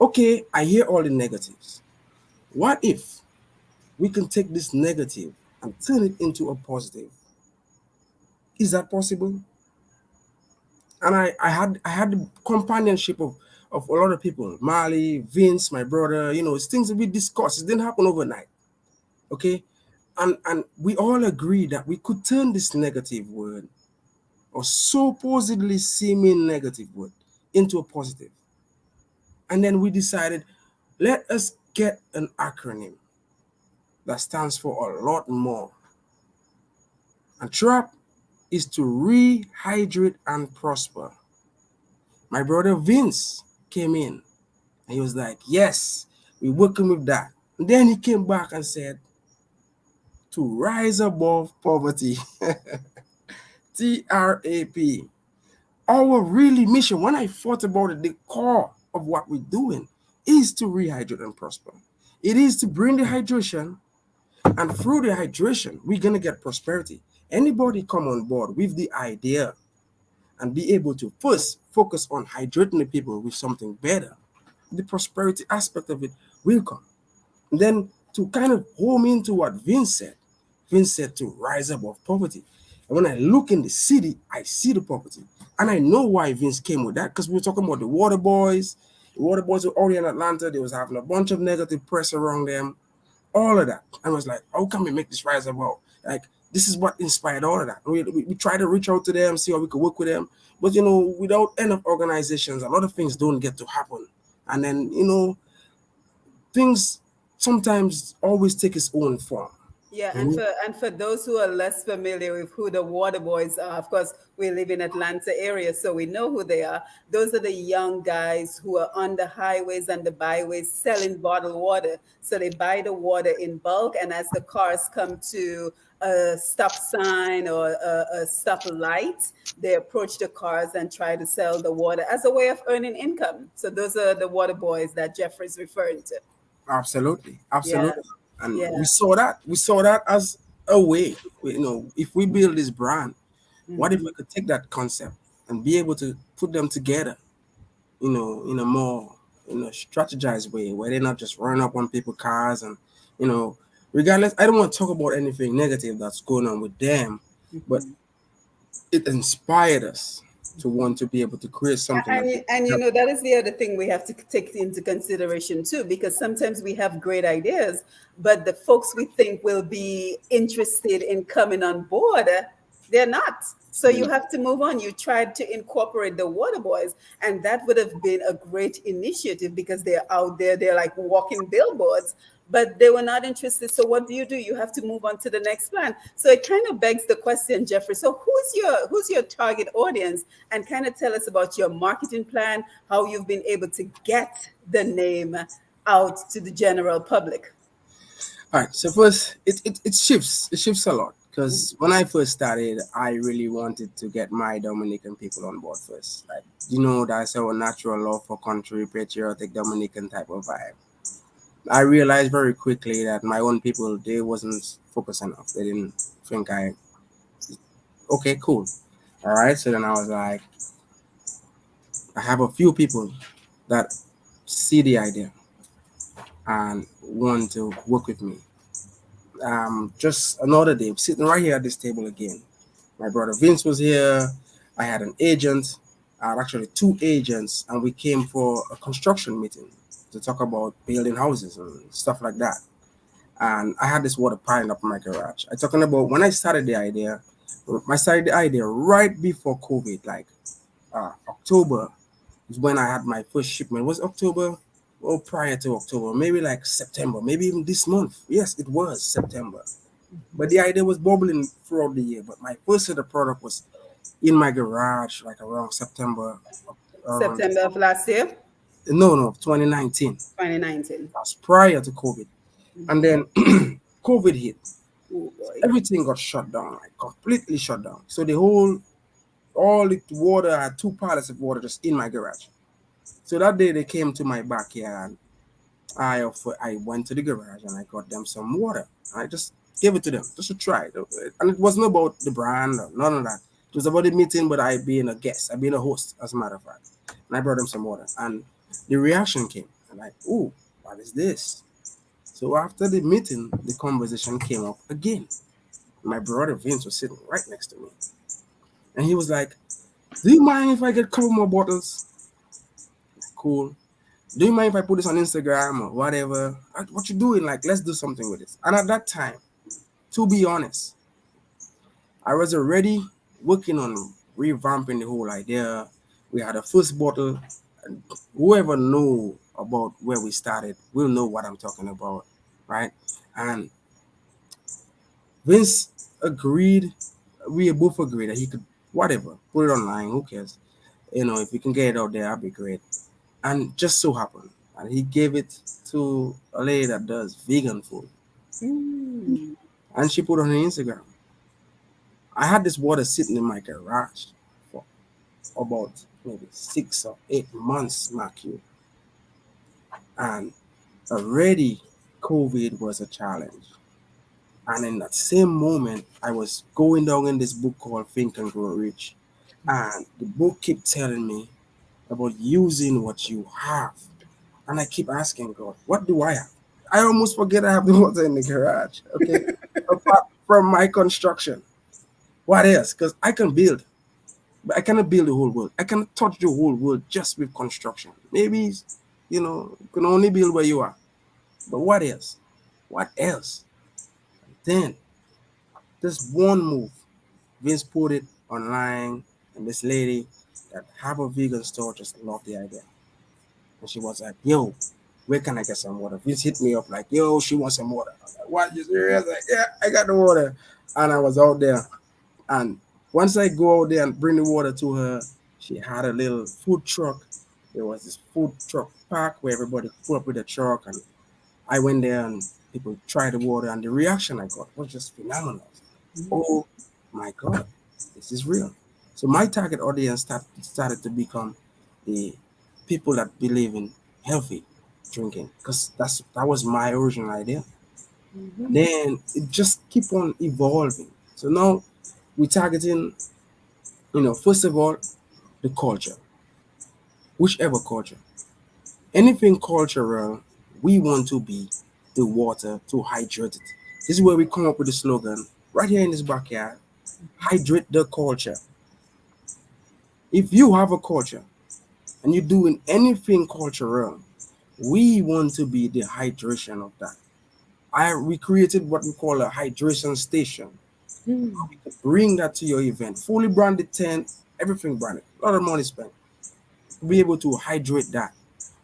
okay, I hear all the negatives. What if we can take this negative and turn it into a positive? Is that possible? And I had the companionship of a lot of people. Marley, Vince, my brother, it's things that we discussed. It didn't happen overnight. Okay. And we all agree that we could turn this negative word, or supposedly seeming negative word, into a positive. And then we decided, let us get an acronym that stands for a lot more. And TRAP is to rehydrate and prosper. My brother Vince came in and he was like, yes, we're working with that. And then he came back and said, to rise above poverty. TRAP. Our really mission, when I thought about it, the core of what we're doing is to rehydrate and prosper. It is to bring the hydration, and through the hydration, we're going to get prosperity. Anybody come on board with the idea and be able to first focus on hydrating the people with something better, the prosperity aspect of it will come. And then to kind of home into what Vince said to rise above poverty. And when I look in the city, I see the poverty. And I know why Vince came with that, because we were talking about the water boys. The water boys were already in Atlanta. They was having a bunch of negative press around them, all of that. And I was like, how can we make this rise above? Like, this is what inspired all of that. We try to reach out to them, see how we could work with them. But, without enough organizations, a lot of things don't get to happen. And then, things sometimes always take its own form. Yeah, and Mhm. for those who are less familiar with who the water boys are, of course, we live in Atlanta area, so we know who they are. Those are the young guys who are on the highways and the byways selling bottled water. So they buy the water in bulk, and as the cars come to a stop sign or a stop light, they approach the cars and try to sell the water as a way of earning income. So those are the water boys that Jeffrey's referring to. Absolutely, Yeah, absolutely. And yeah. we saw that. We saw that as a way. If we build this brand, what if we Mhm. could take that concept and be able to put them together, in a more, strategized way, where they're not just running up on people's cars and, you know, regardless. I don't want to talk about anything negative that's going on with them, but Mhm. it inspired us to want to be able to create something that And you help. know that is the other thing we have to take into consideration too, because sometimes we have great ideas, but the folks we think will be interested in coming on board, they're not. So you have to move on. You tried to incorporate the water boys, and that would have been a great initiative because they're out there, they're like walking billboards, but they were not interested. So what do? You have to move on to the next plan. So it kind of begs the question, Jeffrey. So who's your target audience? And kind of tell us about your marketing plan, how you've been able to get the name out to the general public. All right. So first, it shifts. It shifts a lot because when I first started, I really wanted to get my Dominican people on board first. Like, that's our natural love for country, patriotic Dominican type of vibe. I realized very quickly that my own people, they wasn't focused enough. They didn't think okay, cool. All right. So then I was like, I have a few people that see the idea and want to work with me. Just another day, sitting right here at this table again. My brother Vince was here. I had an agent, actually two agents, and we came for a construction meeting to talk about building houses and stuff like that. And I had this water piling up in my garage. I talking about when I started the idea. I started the idea right before COVID, like October is when I had my first shipment. Was October? Well, prior to October, maybe like September, maybe even this month. Yes, it was September. But the idea was bubbling throughout the year. But my first set of product was in my garage, like around September. Um, September of last year, no, 2019. 2019. That's prior to COVID. And then COVID hit. Oh boy. Everything got shut down, like completely shut down. So all the water, I had two pallets of water just in my garage. So that day they came to my backyard. I went to the garage and I got them some water. I just gave it to them just to try. And it wasn't about the brand or none of that. It was about the meeting, but I being a guest, I being a host, as a matter of fact. And I brought them some water. And the reaction came. I'm like, ooh, what is this? So after the meeting, the conversation came up again. My brother Vince was sitting right next to me. And he was like, do you mind if I get a couple more bottles? Cool. Do you mind if I put this on Instagram or whatever? What you doing? Like, let's do something with this. And at that time, to be honest, I was already working on revamping the whole idea. We had a first bottle, and whoever know about where we started will know what I'm talking about, right? And Vince agreed, we both agreed that he could, whatever, put it online, who cares? If we can get it out there, that'd be great. And just so happened, and he gave it to a lady that does vegan food, Mm. and she put it on her Instagram. I had this water sitting in my garage for about maybe 6 or 8 months, mark you, and already COVID was a challenge. And in that same moment, I was going down in this book called Think and Grow Rich, and the book kept telling me about using what you have. And I keep asking God, what do I have? I almost forget I have the water in the garage. Okay. Apart from my construction. What else? Because I can build, but I cannot build the whole world. I cannot touch the whole world just with construction. Maybe, you can only build where you are. But what else? What else? Then this one move, Vince put it online, and this lady that have a vegan store just loved the idea. And she was like, yo, where can I get some water? Vince hit me up like, yo, she wants some water. I was like, what? You serious? Like, yeah, I got the water. And I was out there. And once I go out there and bring the water to her, she had a little food truck. There was this food truck park where everybody pulled up with a truck. And I went there and people tried the water. And the reaction I got was just phenomenal. Oh my God, this is real. So my target audience started to become the people that believe in healthy drinking because that was my original idea. Mhm. Then it just keep on evolving. So now we're targeting, first of all, the culture, whichever culture, anything cultural. We want to be the water to hydrate it. This is where we come up with the slogan right here in this backyard: hydrate the culture. If you have a culture and you're doing anything cultural, we want to be the hydration of that. We created what we call a hydration station. Mm. Bring that to your event, fully branded tent, everything branded, a lot of money spent. Be able to hydrate that,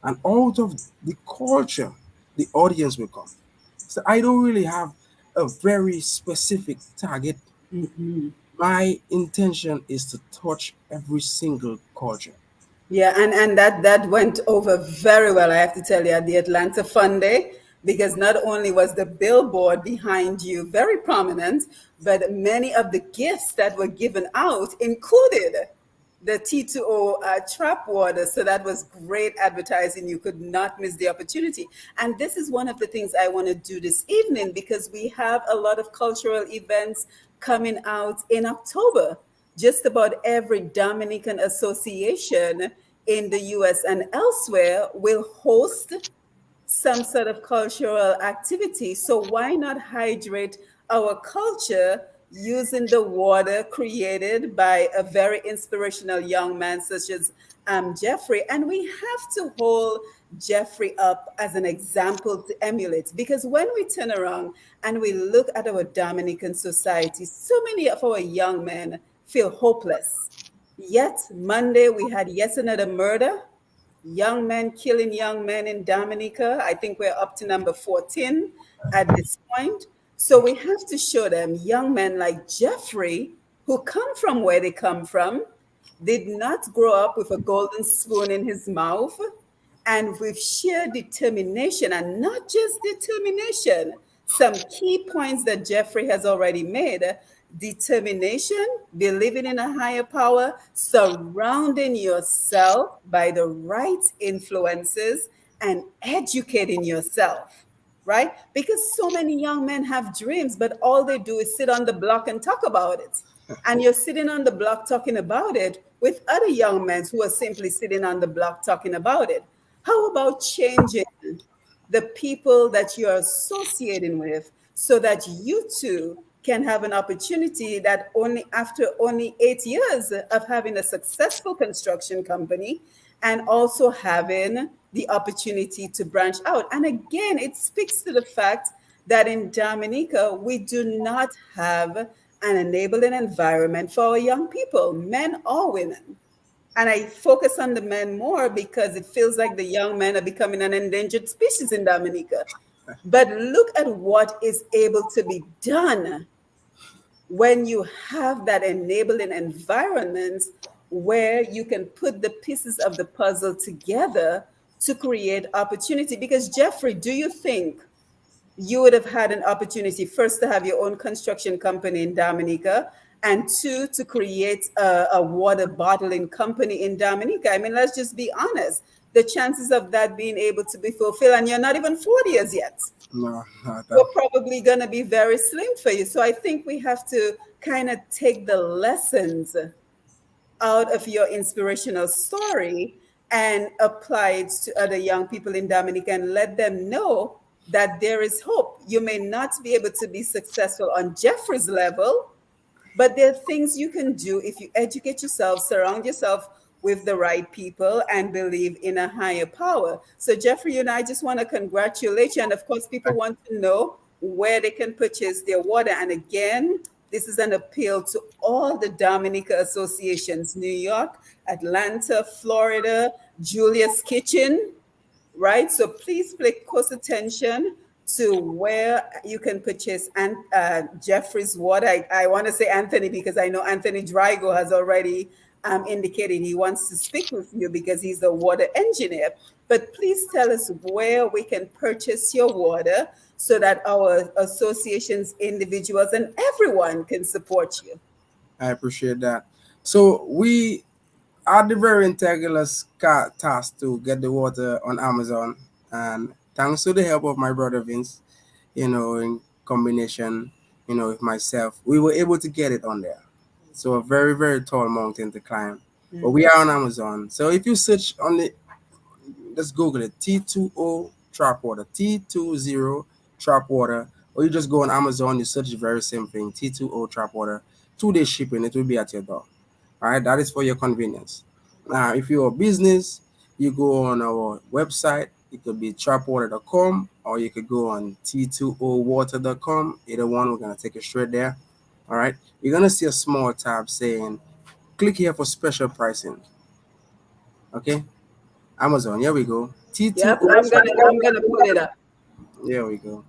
and out of the culture, the audience will come. So I don't really have a very specific target. Mhm. My intention is to touch every single culture. Yeah, and that went over very well, I have to tell you, at the Atlanta Fun Day, because not only was the billboard behind you very prominent, but many of the gifts that were given out included the T2O trap water. So that was great advertising. You could not miss the opportunity. And this is one of the things I want to do this evening because we have a lot of cultural events coming out in October. Just about every Dominican association in the US and elsewhere will host some sort of cultural activity. So why not hydrate our culture using the water created by a very inspirational young man such as Jeffrey? And we have to hold Jeffrey up as an example to emulate because when we turn around and we look at our Dominican society, so many of our young men feel hopeless. Yet Monday we had yet another murder, young men killing young men in Dominica. I think we're up to number 14 at this point. So we have to show them young men like Jeffrey, who come from where they come from, did not grow up with a golden spoon in his mouth, and with sheer determination, and not just determination, some key points that Jeffrey has already made. determination, believing in a higher power, surrounding yourself by the right influences, and educating yourself, right? Because so many young men have dreams, but all they do is sit on the block and talk about it. And you're sitting on the block talking about it with other young men who are simply sitting on the block talking about it. How about changing the people that you're associating with so that you too can have an opportunity that only after only 8 years of having a successful construction company and also having the opportunity to branch out. And again, it speaks to the fact that in Dominica, we do not have an enabling environment for our young people, men or women. And I focus on the men more because it feels like the young men are becoming an endangered species in Dominica. But look at what is able to be done when you have that enabling environment where you can put the pieces of the puzzle together to create opportunity. Because, Jeffrey, do you think you would have had an opportunity first to have your own construction company in Dominica, and two, to create a water bottling company in Dominica? I mean, let's just be honest. The chances of that being able to be fulfilled, and you're not even 40 years yet, No, not that. were probably going to be very slim for you. So I think we have to kind of take the lessons out of your inspirational story and apply it to other young people in Dominica and let them know that there is hope. You may not be able to be successful on Jeffrey's level, but there are things you can do if you educate yourself, surround yourself with the right people, and believe in a higher power. So, Jeffrey, you and I just want to congratulate you. And of course, people want to know where they can purchase their water. And again, this is an appeal to all the Dominica associations: New York, Atlanta, Florida, Julia's Kitchen, right? So please pay close attention to where you can purchase Jeffrey's water. I want to say Anthony because I know Anthony Drygo has already indicated he wants to speak with you because he's a water engineer. But please tell us where we can purchase your water so that our associations, individuals, and everyone can support you. I appreciate that. So we are the very integral task to get the water on Amazon, and thanks to the help of my brother Vince, in combination, with myself, we were able to get it on there. So a very, very tall mountain to climb. But we are on Amazon. So if you search on the, let's Google it, T20 trap water, T20 trap water, or you just go on Amazon, you search the very same thing, T20 trap water, 2 day shipping, it will be at your door. All right, that is for your convenience. Now, if you're a business, you go on our website. It could be trapwater.com, or you could go on t20water.com. Either one, we're going to take it straight there. All right, you're going to see a small tab saying, click here for special pricing. Okay, Amazon, here we go. Yep, T20, I'm gonna pull it up there we go.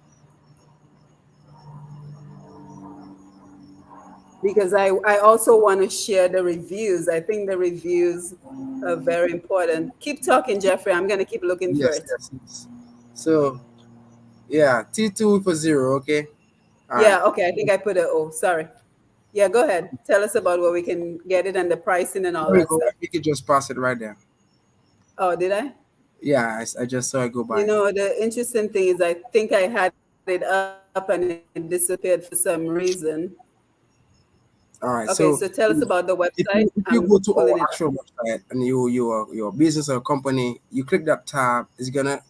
because I also want to share the reviews. I think the reviews are very important. Keep talking, Jeffrey. I'm going to keep looking for Yes, it. yes, yes. So, yeah, T2 for zero, okay? All right. Yeah, okay. I think I put a O. Sorry. Yeah, go ahead. Tell us about where we can get it and the pricing and all There we that go. stuff. You could just pass it right there. Oh, did I? Yeah, I just saw it go You by. know, the interesting thing is I think I had it up and it disappeared for some reason. Okay, All so right. tell us So about the website. if I'm you go to pulling it our up. actual website and your business or company, you click that tab, it's gonna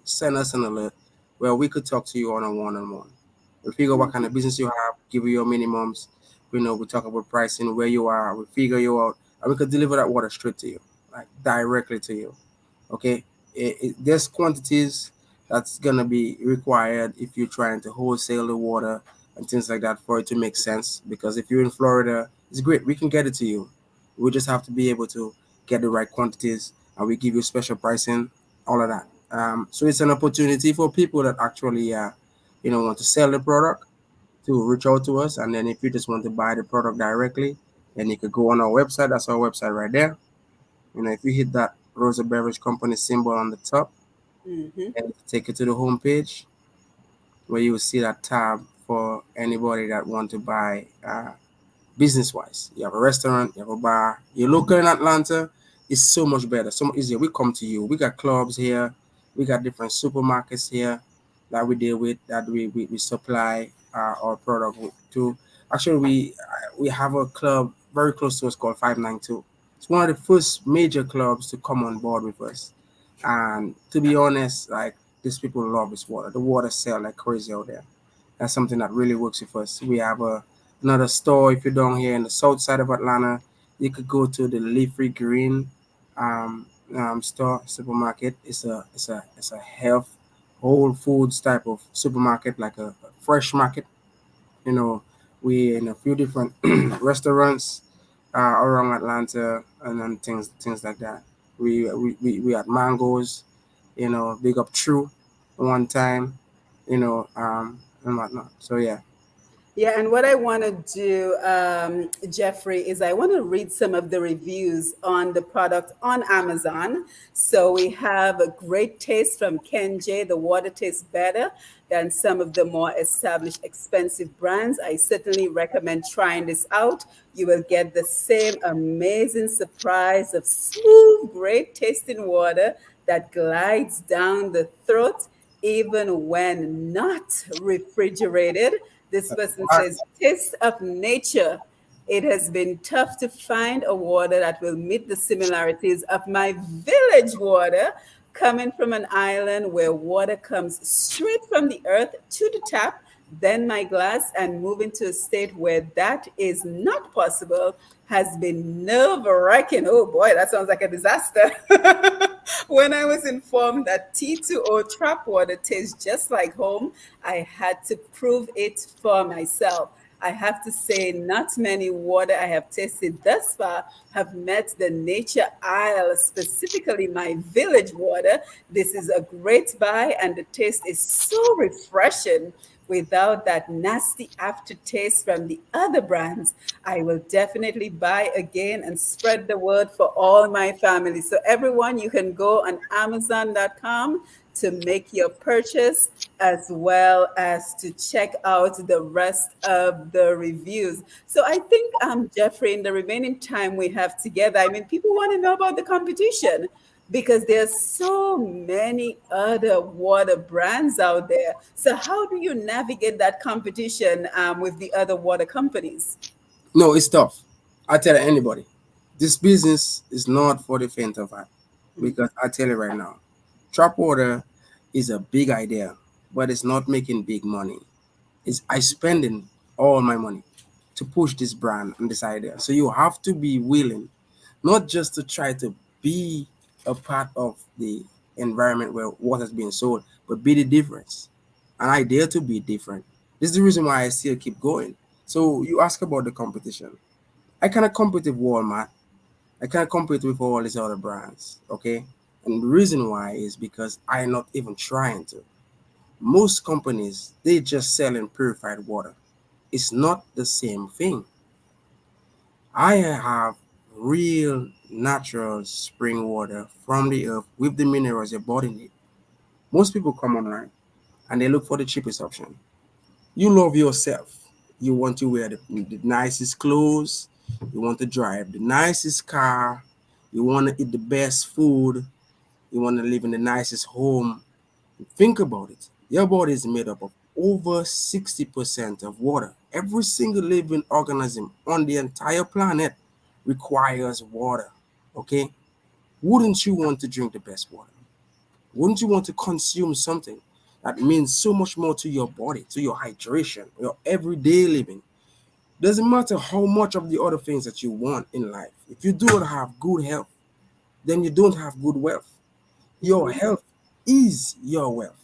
send us an alert where we could talk to you on a one-on-one. We figure what kind of business you have, give you your minimums. We talk about pricing, where you are, we figure you out, and we could deliver that water straight to you, like directly to you. Okay, there's quantities that's gonna be required if you're trying to wholesale the water and things like that for it to make sense. Because if you're in Florida, it's great, we can get it to you. We just have to be able to get the right quantities, and we give you special pricing, all of that. So it's an opportunity for people that actually want to sell the product to reach out to us. And then if you just want to buy the product directly, then you could go on our website. That's our website right there. If you hit that Roseau Beverage Company symbol on the top, Hmm. and take you to the home page where you will see that tab for anybody that want to buy business wise. You have a restaurant, you have a bar. You're local in Atlanta, it's so much better, so much easier. We come to you. We got clubs here, we got different supermarkets here that we deal with, that we supply our product to. Actually, we have a club very close to us called 592. It's one of the first major clubs to come on board with us. And to be honest, like these people love this water. The water sell like crazy out there. That's something that really works with us. We have another store. If you're down here in the south side of Atlanta, you could go to the Leafy Green store supermarket. It's a health, whole foods type of supermarket, like a fresh market. You know, we in a few different restaurants around Atlanta, and then things like that. We had mangoes, big up True one time, and whatnot. So yeah. Yeah, and what I want to do, Jeffrey, is I want to read some of the reviews on the product on Amazon. So we have a great taste from Ken J. The water tastes better than some of the more established expensive brands. I certainly recommend trying this out. You will get the same amazing surprise of smooth, great tasting water that glides down the throat even when not refrigerated. This person What? says, taste of nature. It has been tough to find a water that will meet the similarities of my village water, coming from an island where water comes straight from the earth to the tap, then my glass, and moving to a state where that is not possible has been nerve wracking. Oh boy, that sounds like a disaster. When I was informed that T2O trap water tastes just like home, I had to prove it for myself. I have to say, not many water I have tasted thus far have met the nature isle, specifically my village water. This is a great buy, and the taste is so refreshing without that nasty aftertaste from the other brands. I will definitely buy again and spread the word for all my family. So, everyone, you can go on Amazon.com to make your purchase as well as to check out the rest of the reviews. So I think, Jeffrey, in the remaining time we have together, I mean, people want to know about the competition because there's so many other water brands out there. So how do you navigate that competition with the other water companies? No, it's tough. I tell anybody, this business is not for the faint of heart. Because I tell you right now, trap water is a big idea, but it's not making big money. It's I spending all my money to push this brand and this idea. So you have to be willing, not just to try to be a part of the environment where water is being sold, but be the difference. And I dare to be different. This is the reason why I still keep going. So you ask about the competition. I cannot compete with Walmart. I can't compete with all these other brands. Okay. And the reason why is because I'm not even trying to. Most companies, they just selling purified water. It's not the same thing. I have real natural spring water from the earth with the minerals your body need. Most people come online and they look for the cheapest option. You love yourself. You want to wear the nicest clothes. You want to drive the nicest car. You want to eat the best food. You want to live in the nicest home. Think about it. Your body is made up of over 60% of water. Every single living organism on the entire planet requires water. Okay? Wouldn't you want to drink the best water? Wouldn't you want to consume something that means so much more to your body, to your hydration, your everyday living? Doesn't matter how much of the other things that you want in life. If you do not have good health, then you don't have good wealth. Your Mhm. health is your wealth.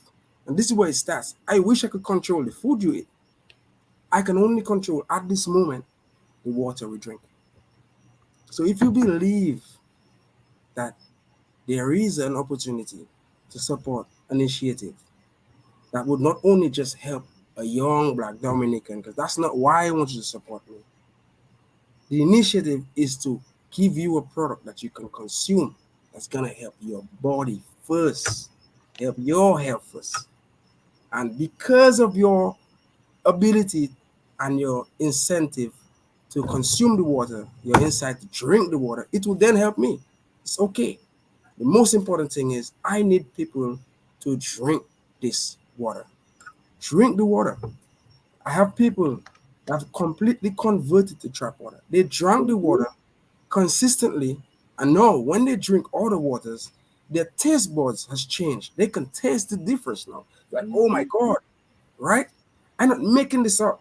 And this is where it starts. I wish I could control the food you eat. I can only control at this moment the water we drink. So if you believe that there is an opportunity to support an initiative that would not only just help a young black Dominican, because that's not why I want you to support me. The initiative is to give you a product that you can consume that's gonna help your body first, help your health first. And because of your ability and your incentive, to consume the water, your inside to drink the water, it will then help me. It's okay. The most important thing is I need people to drink this water. Drink the water. I have people that have completely converted to trap water. They drank the Mhm. water consistently, and now when they drink other waters, their taste buds has changed. They can taste the difference now. Like, oh my Mhm. God, right? I'm not making this up.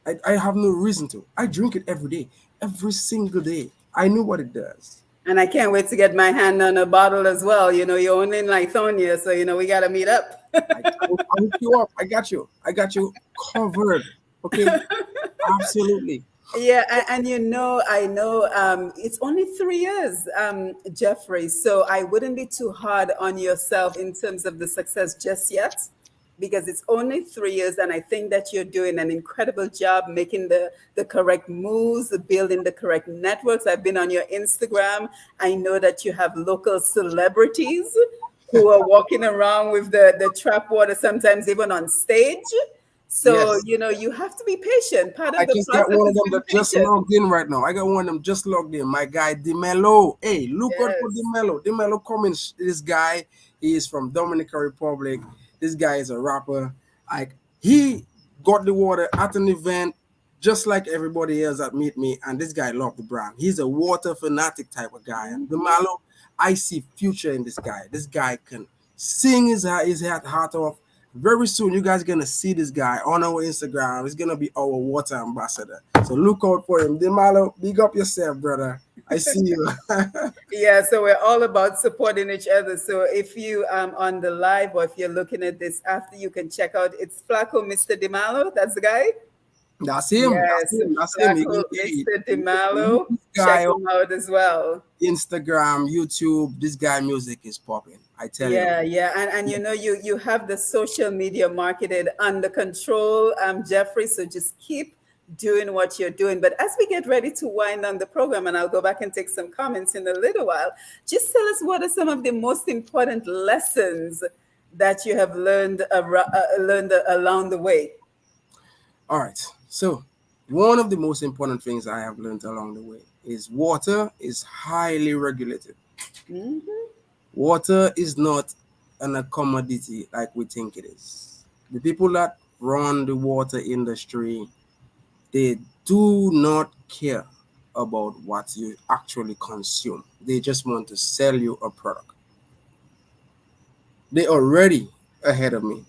I have no reason to. I drink it every day, every single day. I know what it does. And I can't wait to get my hand on a bottle as well. You're only in Lithonia, so we got to meet up. I'll hook you up. I got you. I got you covered. Okay, absolutely. Yeah, and I know it's only 3 years, Jeffrey. So I wouldn't be too hard on yourself in terms of the success just yet, because it's only 3 years, and I think that you're doing an incredible job making the correct moves, building the correct networks. I've been on your Instagram. I know that you have local celebrities who are walking around with the trap water, sometimes even on stage. So, Yes. you have to be patient. Part I of the just got process one of is them being that just patient. logged in right now. I got one of them just logged in. My guy Demelo. Hey, look out for Yes. Demelo. Demelo Cummins. This guy, he is from Dominican Republic. This guy is a rapper. Like he got the water at an event, just like everybody else that meet me. And this guy loved the brand. He's a water fanatic type of guy. And Mhm. Demelo, I see future in this guy. This guy can sing his heart off. Very soon, you guys gonna see this guy on our Instagram. He's gonna be our water ambassador. So look out for him. Demalo, big up yourself, brother. I see you. Yeah, so we're all about supporting each other. So if you on the live, or if you're looking at this after, you can check out, it's Flaco Mr. DiMallo. That's the guy. That's him. That's Yes, him. That's him. Flaco Hey, Mr. look DiMallo. this Check guy on him out as well. Instagram, YouTube. This guy music is popping. I tell you. Yeah, yeah, and you have the social media marketed under control, Jeffrey. So just keep doing what you're doing. But as we get ready to wind down the program, and I'll go back and take some comments in a little while, just tell us what are some of the most important lessons that you have learned along the way. All right. So one of the most important things I have learned along the way is water is highly regulated. Hmm. Water is not a commodity like we think it is. The people that run the water industry, they do not care about what you actually consume. They just want to sell you a product. They already ahead of me.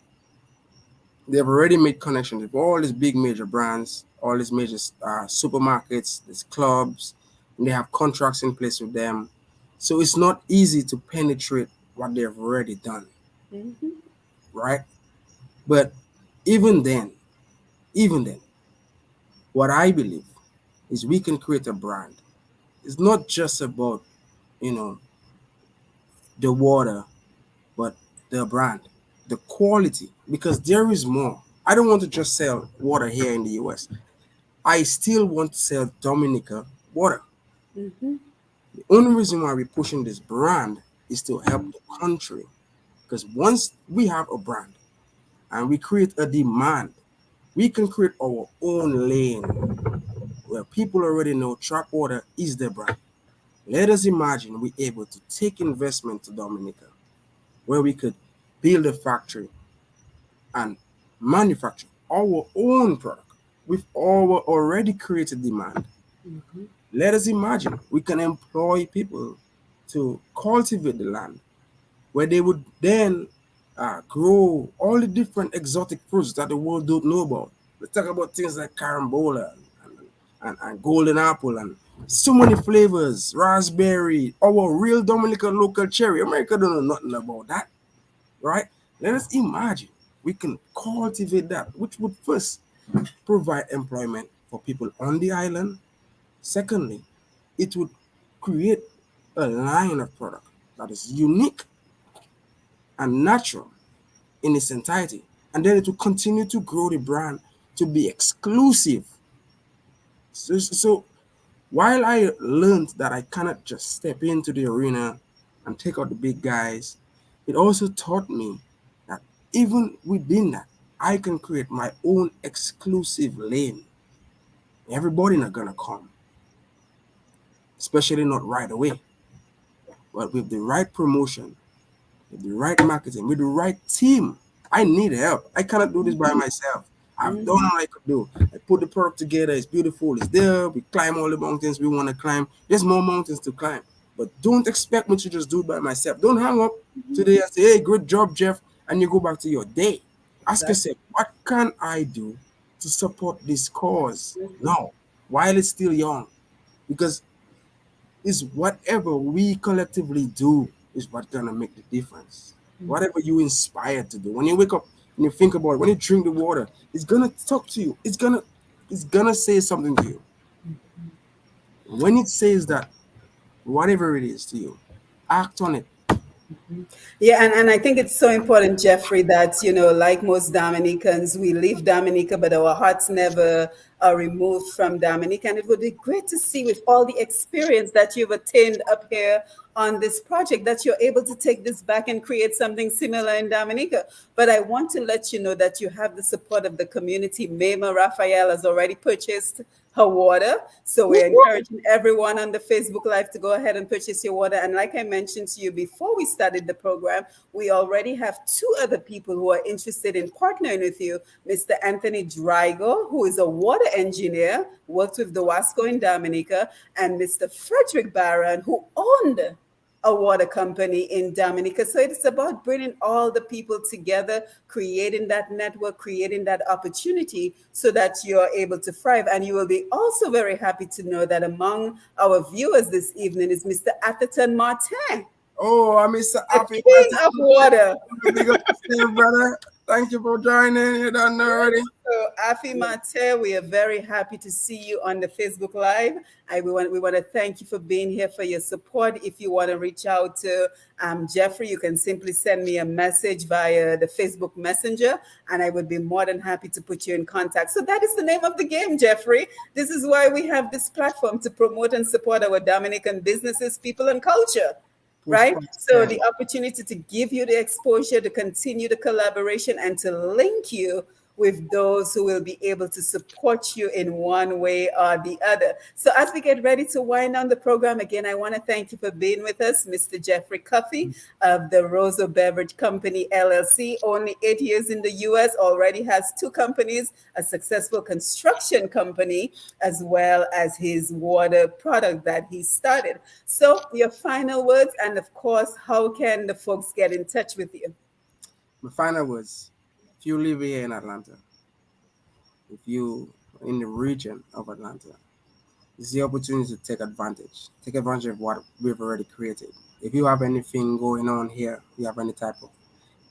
They've already made connections with all these big major brands, all these major supermarkets, these clubs, and they have contracts in place with them. So it's not easy to penetrate what they've already done, Hmm. right? But even then, even then, what I believe is we can create a brand. It's not just about, you know, the water, but the brand, the quality, because there is more. I don't want to just sell water here in the US. I still want to sell Dominica water. Hmm. The only reason why we're pushing this brand is to help the country. Because once we have a brand and we create a demand, we can create our own lane where people already know trap water is the brand. Let us imagine we're able to take investment to Dominica, where we could build a factory and manufacture our own product with our already created demand. Hmm. Let us imagine we can employ people to cultivate the land where they would then grow all the different exotic fruits that the world don't know about. Let's talk about things like carambola and golden apple and so many flavors, raspberry, our real Dominican local cherry. America don't know nothing about that, right? Let us imagine we can cultivate that, which would first provide employment for people on the island. Secondly, it would create a line of product that is unique and natural in its entirety. And then it will continue to grow the brand to be exclusive. So while I learned that I cannot just step into the arena and take out the big guys, it also taught me that even within that, I can create my own exclusive lane. Everybody not gonna come, especially not right away. But with the right promotion, with the right marketing, with the right team. I need help. I cannot do this by myself. I've done Mhm. all I could do. I put the product together. It's beautiful. It's there. We climb all the mountains we want to climb. There's more mountains to climb. But don't expect me to just do it by myself. Don't hang up today and say, hey, good job, Jeff, and you go back to your day. Ask Exactly. yourself, what can I do to support this cause now while it's still young? Because is whatever we collectively do is what gonna make the difference. Whatever you inspired to do. When you wake up and you think about it, when you drink the water, it's gonna talk to you. It's gonna say something to you. When it says that, whatever it is to you, act on it. Yeah, and I think it's so important, Jeffrey, that, like most Dominicans, we leave Dominica, but our hearts never are removed from Dominica. And it would be great to see, with all the experience that you've attained up here on this project, that you're able to take this back and create something similar in Dominica. But I want to let you know that you have the support of the community. Mema Raphael has already purchased her water. So we're encouraging everyone on the Facebook Live to go ahead and purchase your water. And like I mentioned to you before we started the program, we already have two other people who are interested in partnering with you. Mr. Anthony Drigo, who is a water engineer, worked with the Wasco in Dominica, and Mr. Frederick Barron, who owned a water company in Dominica. So it's about bringing all the people together, creating that network, creating that opportunity so that you're able to thrive. And you will be also very happy to know that among our viewers this evening is Mr. Atherton Martin, Oh, I miss the Happy king of Martin. water. Big up yourself, brother. Thank you for joining. You done already. So, Afi Mate, we are very happy to see you on the Facebook Live. We want to thank you for being here, for your support. If you want to reach out to Jeffrey, you can simply send me a message via the Facebook Messenger, and I would be more than happy to put you in contact. So that is the name of the game, Jeffrey. This is why we have this platform, to promote and support our Dominican businesses, people, and culture, Push right? past So them. the opportunity to give you the exposure, to continue the collaboration, and to link you with those who will be able to support you in one way or the other. So as we get ready to wind down the program, again, I want to thank you for being with us, Mr. Jeffrey Cuffy of the Roseau Beverage Company LLC. Only 8 years in the US, already has two companies, a successful construction company, as well as his water product that he started. So your final words, and of course, how can the folks get in touch with you? My final words: if you live here in Atlanta, if you in the region of Atlanta, it's the opportunity to take advantage. Take advantage of what we've already created. If you have anything going on here, you have any type of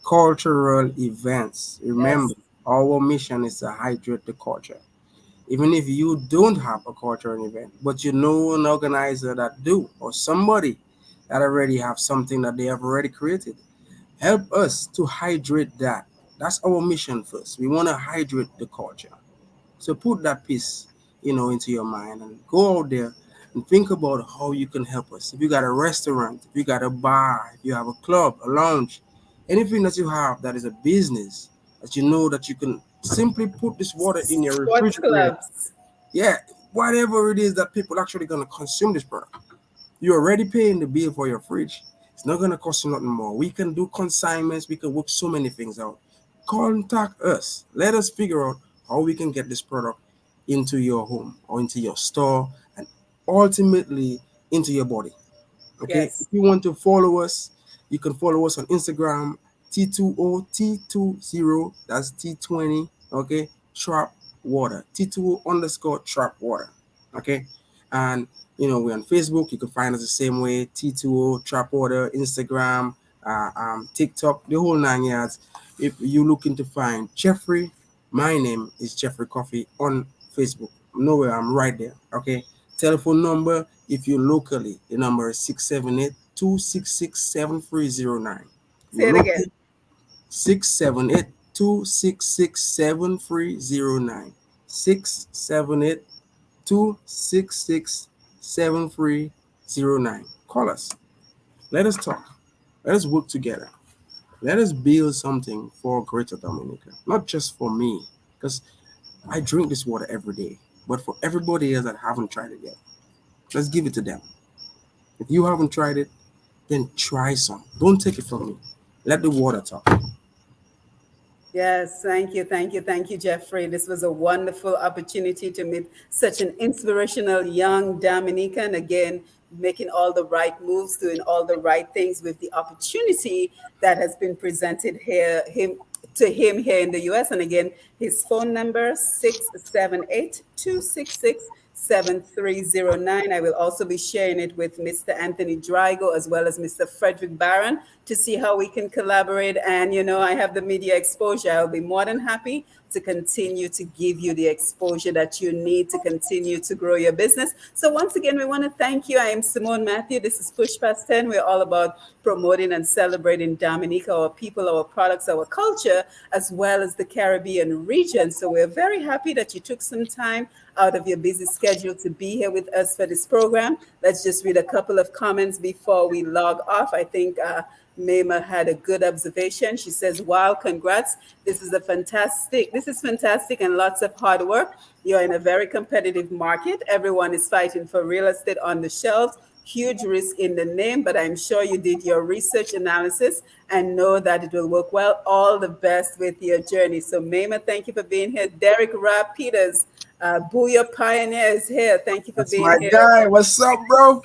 cultural events, remember Yes. our mission is to hydrate the culture. Even if you don't have a cultural event, but you know an organizer that do, or somebody that already have something that they have already created, help us to hydrate that. That's our mission first. We want to hydrate the culture. So put that piece, into your mind and go out there and think about how you can help us. If you got a restaurant, if you got a bar, if you have a club, a lounge, anything that you have that is a business that you know that you can simply put this water in your Sports refrigerator. clubs. Yeah, whatever it is that people actually gonna consume this product. You're already paying the bill for your fridge. It's not gonna cost you nothing more. We can do consignments. We can work so many things out. Contact us. Let us figure out how we can get this product into your home or into your store and ultimately into your body. Okay. If Yes. you want to follow us, you can follow us on Instagram, T20T20. That's T20. Okay. Trap water. T2O underscore trap water. Okay. And we're on Facebook. You can find us the same way, T2O trap water, Instagram, TikTok, the whole 9 yards. If you're looking to find Jeffrey, my name is Jeffrey Coffee on Facebook. Nowhere, I'm right there. Okay. Telephone number, if you're locally, the number is 678-266-7309. Say it again. Locally, 678-266-7309. 678-266-7309. Call us. Let us talk. Let us work together. Let us build something for Greater Dominica, not just for me, because I drink this water every day. But for everybody else that haven't tried it yet, let's give it to them. If you haven't tried it, then try some. Don't take it from me. Let the water talk. Yes, thank you, Jeffrey. This was a wonderful opportunity to meet such an inspirational young Dominican. Again, making all the right moves, doing all the right things with the opportunity that has been presented him here in the US. And again, his phone number 678-266-7309. I will also be sharing it with Mr. Anthony Drygo as well as Mr. Frederick Barron to see how we can collaborate. And, I have the media exposure. I'll be more than happy to continue to give you the exposure that you need to continue to grow your business. So, once again, we want to thank you. I am Simone Matthew. This is Push Past 10. We're all about promoting and celebrating Dominica, our people, our products, our culture, as well as the Caribbean region. So, we're very happy that you took some time out of your busy schedule to be here with us for this program. Let's just read a couple of comments before we log off. I think Mema had a good observation. She says, "Wow, congrats! This is fantastic, and lots of hard work. You're in a very competitive market. Everyone is fighting for real estate on the shelves. Huge risk in the name, but I'm sure you did your research analysis and know that it will work well. All the best with your journey." So, Mema, thank you for being here. Derek Rapp Peters, Booyah Pioneer is here. Thank you for That's being my here. guy. What's up, bro?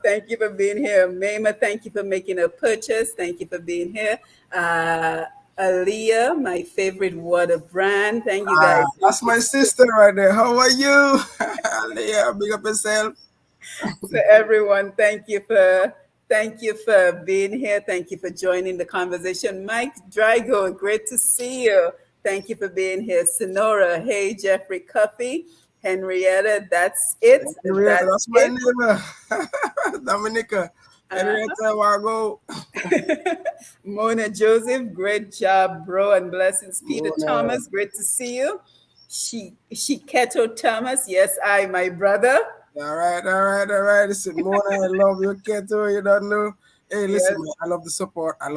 Thank you for being here. Mema, thank you for making a purchase. Thank you for being here. Uh, Aaliyah, my favorite water brand. Thank you guys. That's my sister right there. How are you? Leah, big up yourself. So everyone, thank you for being here. Thank you for joining the conversation. Mike Drago, great to see you. Thank you for being here. Sonora, hey Jeffrey Cuffy, Henrietta, that's it. Henrietta, That's that's my it. neighbor. Dominica. Uh-huh. Henrietta, Wago. Mona Joseph, great job, bro, and blessings. Peter Mona. Thomas, great to see you. Keto Thomas, yes, my brother. All right, all right, all right. Listen, Mona, I love your kid too. You don't know. Hey, listen, Yes. man. I love the support. I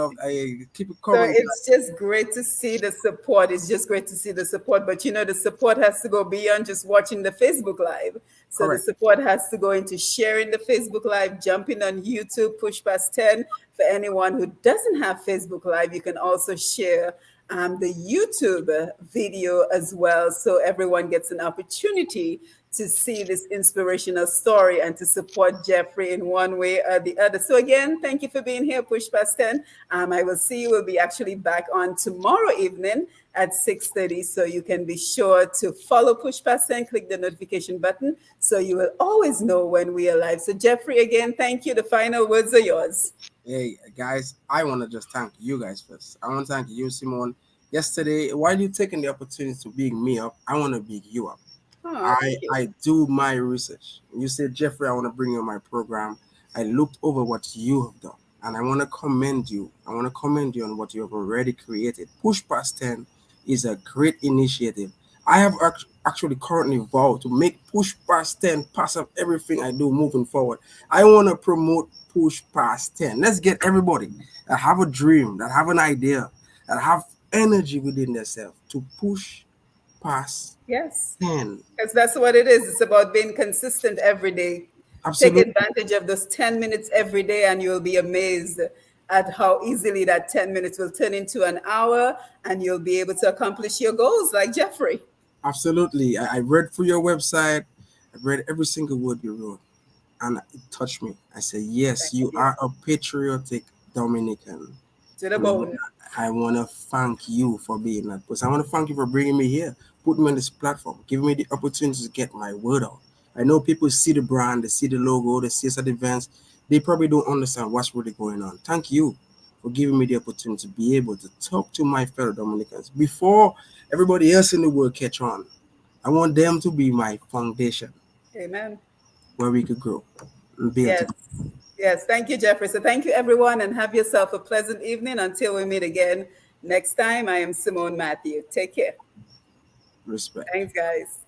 keep it So coming, it's just great to see the support. It's just great to see the support. But the support has to go beyond just watching the Facebook Live. So the correct. support has to go into sharing the Facebook Live, jumping on YouTube, push past 10. For anyone who doesn't have Facebook Live, you can also share the YouTube video as well. So everyone gets an opportunity to see this inspirational story and to support Jeffrey in one way or the other. So again, thank you for being here, Push Past 10. I will see you. We'll be actually back on tomorrow evening at 6:30. So you can be sure to follow Push Past 10, click the notification button so you will always know when we are live. So Jeffrey, again, thank you. The final words are yours. Hey, guys, I want to just thank you guys first. I want to thank you, Simone. Yesterday, while you taking the opportunity to big me up, I want to big you up. Oh, I thank you. I do my research. You said, Jeffrey, I want to bring you on my program. I looked over what you have done, and I want to commend you. I want to commend you on what you have already created. Push Past 10 is a great initiative. I have actually currently vowed to make Push Past 10 pass up everything I do moving forward. I want to promote Push Past 10. Let's get everybody that have a dream, that have an idea, that have energy within themselves to push past Yes. 10. Because that's what it is. It's about being consistent every day. Take Absolutely. advantage of those 10 minutes every day, and you'll be amazed at how easily that 10 minutes will turn into an hour, and you'll be able to accomplish your goals like Jeffrey. Absolutely. I read through your website. I read every single word you wrote, and it touched me. I said, yes, Thank you you. are a patriotic Dominican. To the And bone. I want to thank you for being that person. I want to thank you for bringing me here, putting me on this platform, giving me the opportunity to get my word out. I know people see the brand, they see the logo, they see us at events. They probably don't understand what's really going on. Thank you for giving me the opportunity to be able to talk to my fellow Dominicans before everybody else in the world catch on. I want them to be my foundation Amen. where we could grow and build Yes. together. Yes. Thank you, Jeffrey. So thank you, everyone, and have yourself a pleasant evening until we meet again next time. I am Simone Matthew. Take care. Respect. Thanks, guys.